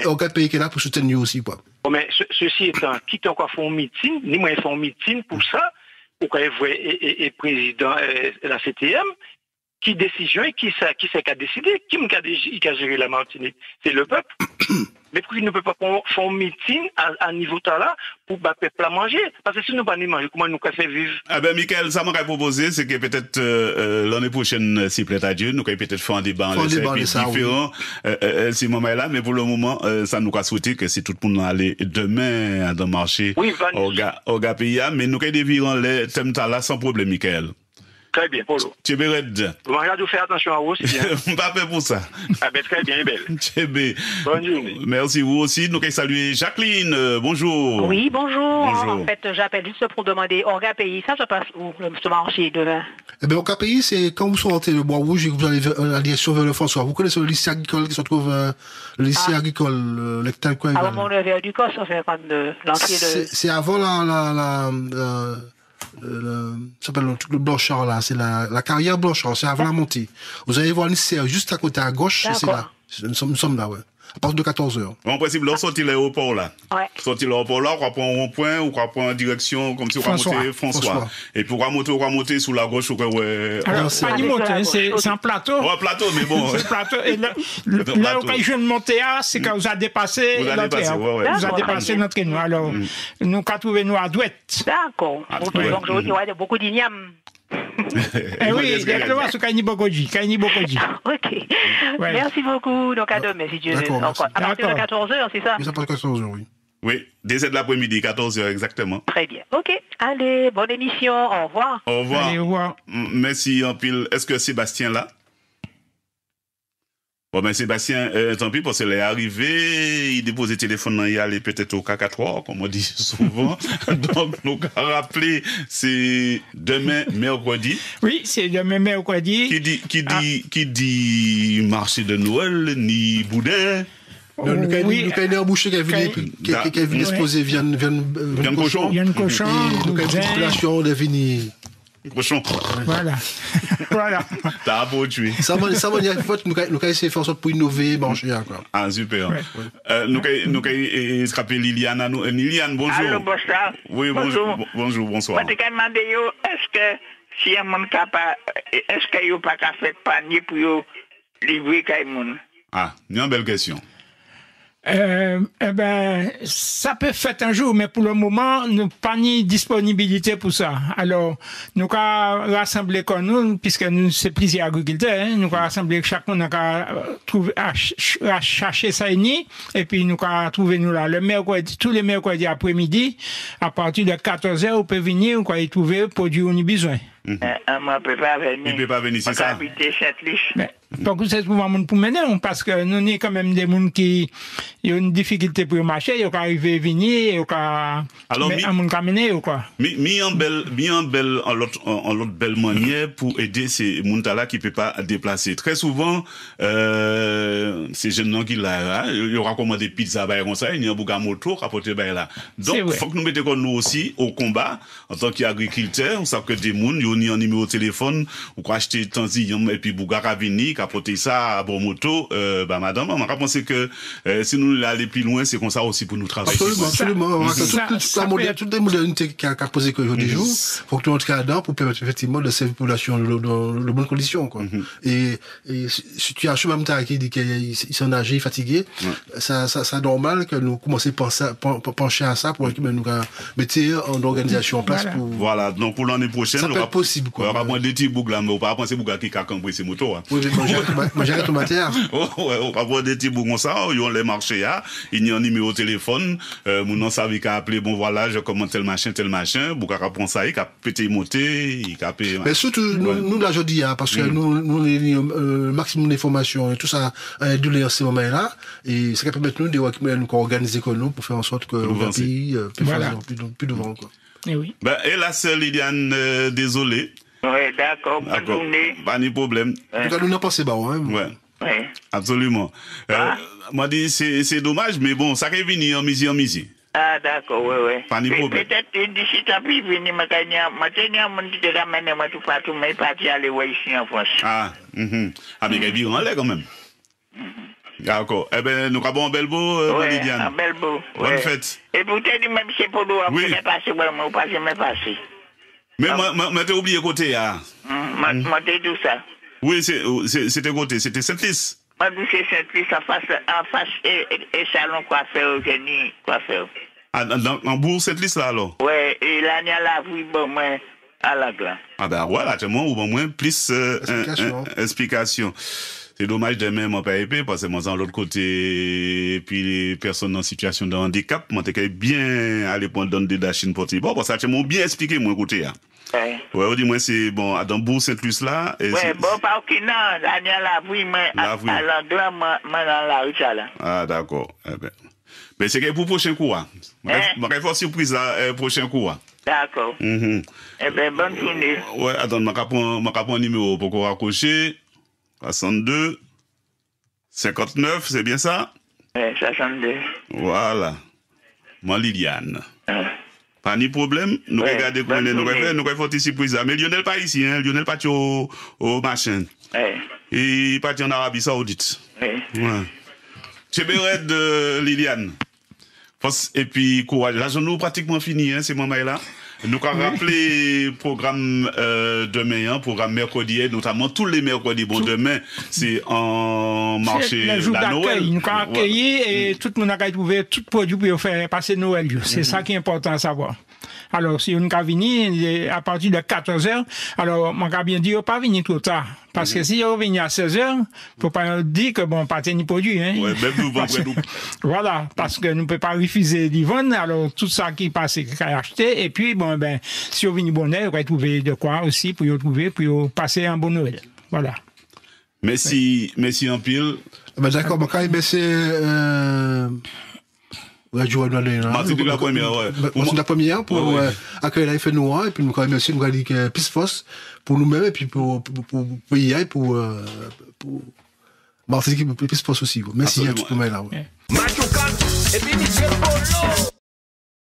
au cas de pays qui est là pour soutenir aussi, quoi. Bon, mais ceci étant, qui t'a encore fait un meeting, ni moi, fait un meeting pour ça, pour qu'on voit, et président, la CTM, qui décision, qui c'est qui a décidé, qui a géré la Martinique? C'est le peuple. Mais pourquoi il ne peut pas faire un meeting à niveau là pour le peuple à manger? Parce que si nous ne pouvons pas manger, comment nous pouvons faire vivre? Ah ben, Michael, ça m'a proposé, c'est que peut-être l'année prochaine, s'il plaît à Dieu, nous pouvons peut-être faire un débat en différent, si moment est là, mais pour le moment, ça nous a souhaité que si tout le monde allait demain dans le marché, au Gapia, mais nous pouvons dévirer les thèmes là sans problème, Michael. Très bien, Polo. Tu es bête. Vous faire attention à vous aussi. Pas fait pour ça. Ah ben, très bien, belle. Bonne journée. Merci, vous aussi. Nous allons saluer Jacqueline. Bonjour. Oui, bonjour. Bonjour. En fait, j'appelle juste pour demander, Orga Pays, ça se passe où, ce marché demain? Eh bien, Orga Pays, c'est quand vous sortez le Bois Rouge et que vous allez à la direction vers le François. Vous connaissez le lycée agricole qui se trouve, le lycée agricole, l'hectare quoi? Avant mon lever du Cos, enfin, quand l'entrée de... C'est avant ça s'appelle le Blanchard là, c'est la carrière Blanchard, c'est avant la montée. Vous allez voir une serre juste à côté à gauche, c'est là. Nous sommes là, ouais. À partir de 14h. En principe, là, sortir l'aéroport là. Ouais. Sortir l'aéroport là, on va prendre un rond-point, ou on va prendre en direction, comme si on va monter François. Et puis on va monter sous la gauche, ouais. Alors, c'est pas une montée, c'est un plateau. Ouais, plateau, mais bon. C'est un plateau. Et là où je viens de monter, c'est quand vous avez dépassé l'entrée. Vous avez dépassé notre nous. Alors, nous, quand trouvé nous à Douette. D'accord. Donc, je vois beaucoup d'igname. Eh oui, exactement, c'est Kaini Bokoji. Ok. Ouais. Merci beaucoup. Donc, à demain, si Dieu veut. À partir de 14h, c'est ça? Oui, à partir de 14h, oui. Oui, dès de l'après-midi, 14h, exactement. Très bien. Ok. Allez, bonne émission. Au revoir. Au revoir. Allez, au revoir. Merci, en pile. Est-ce que Sébastien là? Bon, ben, Sébastien, tant pis, parce qu'il est arrivé, il dépose le téléphone, il allait peut-être au KK3, comme on dit souvent. Donc, nous avons rappelé, c'est demain, mercredi. Oui, c'est demain, mercredi. Qui dit marché de Noël, ni boudin. Le cahier boucher qui a vu exposer viande cochon. Viande cochon. Donc, une population de venir. Cochon. Voilà. Voilà. T'as apporté. Ça m'a dit, nous avons essayé de faire en sorte pour innover, manger, quoi. Ah, super. Nous avons scrapé Liliane. Liliane, bonjour. Allô, bonsoir. Oui, bonjour, bonsoir. Je te demande, est-ce que si un monde capable, est-ce qu'il n'y a pas qu'à faire panier pour livrer quelqu'un? Ah, une belle question. Ça peut faire un jour, mais pour le moment, nous n'avons pas ni disponibilité pour ça. Alors, nous avons rassemblé comme nous, puisque nous, c'est plusieurs agriculteurs, nous avons rassemblé chacun, nous avons cherché ça et puis nous avons trouvé nous là, le mercredi, tous les mercredis après-midi, à partir de 14h, vous pouvez venir, vous pouvez trouver le produit qu'on a besoin. Moi, je ne peux pas venir. Il ne peut pas venir, c'est ça. Habiter cette liste. Donc, c'est pour mener, parce que nous sommes quand même des gens qui ont une difficulté pour marcher, ils peuvent arriver à venir, ils peuvent mener ou quoi. Mais en l'autre belle manière pour aider ces gens-là qui ne peuvent pas déplacer. Très souvent, ces jeunes qui là, ils aura commandé pizza, comme ça, il y a un bouga moto, rapporté là. Donc, il faut que nous mettions nous aussi au combat, en tant qu'agriculteurs, on sait que des gens, ils ont un numéro de téléphone, ou quoi acheter tanzillon, et puis bouga ravini, capoter ça à bon moto, madame, on va penser que si nous allons plus loin, c'est comme ça aussi pour nous travailler. Absolument. Toute la modernité qui a posé aujourd'hui jour, faut que tout le monde soit dedans pour permettre effectivement de servir la population de bonnes conditions, quoi. Et si tu as un chemin qui dit qu'il s'en âgé, fatigué, c'est normal que nous commencions à pencher à ça pour que nous mettions en organisation en place pour. Voilà. Donc pour l'année prochaine, ça peut être possible, quoi. On va prendre des petits boucles là, mais on va pas penser boucles qui cambrent ces motos, Oui, mais j'ai ton matière. Ouais, on va voir des petits bouts comme ça, ils ont les marchés là, il y a un numéro de téléphone, mon nom savait qu'à appeler, bon voilà, je commande tel machin, bouca prendre ça, il a pété monter, il a pété. Mais surtout, nous, là, je dis, parce que nous, le maximum d'informations et tout ça, de lire ces moments-là, et ça permet nous de nous organiser comme nous pour faire en sorte que le pays plus devant, quoi. Et oui. Et la sœur Liliane, désolé. Oui, d'accord. Bonne journée. Pas de problème. En tout cas, nous n'avons pas ces barres, hein. Ouais. Absolument. Moi, c'est dommage, mais bon, ça va venir en misi. Ah, d'accord, oui. Pas de problème. Peut-être d'ici ta vie, venir, maintenant, mon dit ramener moi tout partout, mais parti aller voir ici en France. Ah, mais il y a en l'air quand même. D'accord. Eh ben, nous avons un bel beau, Lydiane. Un bel beau. Bonne fête. Et pour te dire, même si c'est pour nous, on peut passer, ou pas jamais passer. Mais moi, t'as oublié côté, Moi, t'ai dit ça. Oui, c'était côté, c'était Saint-Lys. Moi, boucher Saint-Louis en face et salon coiffeur, Kenny coiffeur. En bourg Saint-Louis là alors? Ouais, et là, il y a la vie, bon, moi, à la glace. Ah ben voilà, tu vois, au moins plus explication. C'est dommage de même, moi, pas épais, parce que moi, dans l'autre côté, et puis les personnes en situation de handicap, moi, t'es bien aller pour donner des dachines pour tes. Bon, ça, tu m'as bien expliqué, moi, côté, là. Ouais, on dit, moi, c'est, bon, à Dambourg, Saint-Louis, là. Ouais, bon, pas ok, non, là, il y a la vie, mais à l'endroit, moi, dans la rue, là. Ah, d'accord. Eh ben. Mais c'est que pour le prochain coup, hein. Moi, il faut surprise, là, prochain coup, hein. D'accord. Eh ben, bonne journée. Ouais, attends, je vais prendre un numéro pour qu'on raccroche. 62 59, c'est bien ça? Oui, 62. Voilà. Moi, Liliane. Pas ni problème. Nous regardons comment nous avons fait surprise. Mais Lionel pas ici, hein. Lionel pas au machin. Il pas en Arabie Saoudite. Ouais. C'est bien de Liliane. Et puis, courage. La journée pratiquement finie, hein, c'est moi là. Nous avons rappelé le programme demain, hein, programme mercredi, notamment tous les mercredis. Bon, demain, c'est en marché le jour la Noël. Nous avons accueilli et tout le monde a trouvé tout produit pour faire passer Noël. C'est ça qui est important à savoir. Alors, si on a venir à partir de 14h, alors, on a bien dit, on pas venir trop tard. Parce que si on vient à 16h, faut pas dire que bon, pas tenir produit, hein. Ouais, même nous, nous. Voilà, parce que nous ne pouvons pas refuser d'y vendre, alors tout ça qui passe, c'est acheter, et puis, bon, ben, si on vient bon Noël, on va trouver de quoi aussi pour y trouver, pour passer un bon Noël. Voilà. Merci en pile. Ben, d'accord, quand il baisse, Martin de la première, ouais. Martin de la première pour accueillir la FNOA et puis nous remercier, nous dire que plus force pour nous-mêmes et puis pour IA et pour Martin qui plus force aussi. Merci à tout le monde là.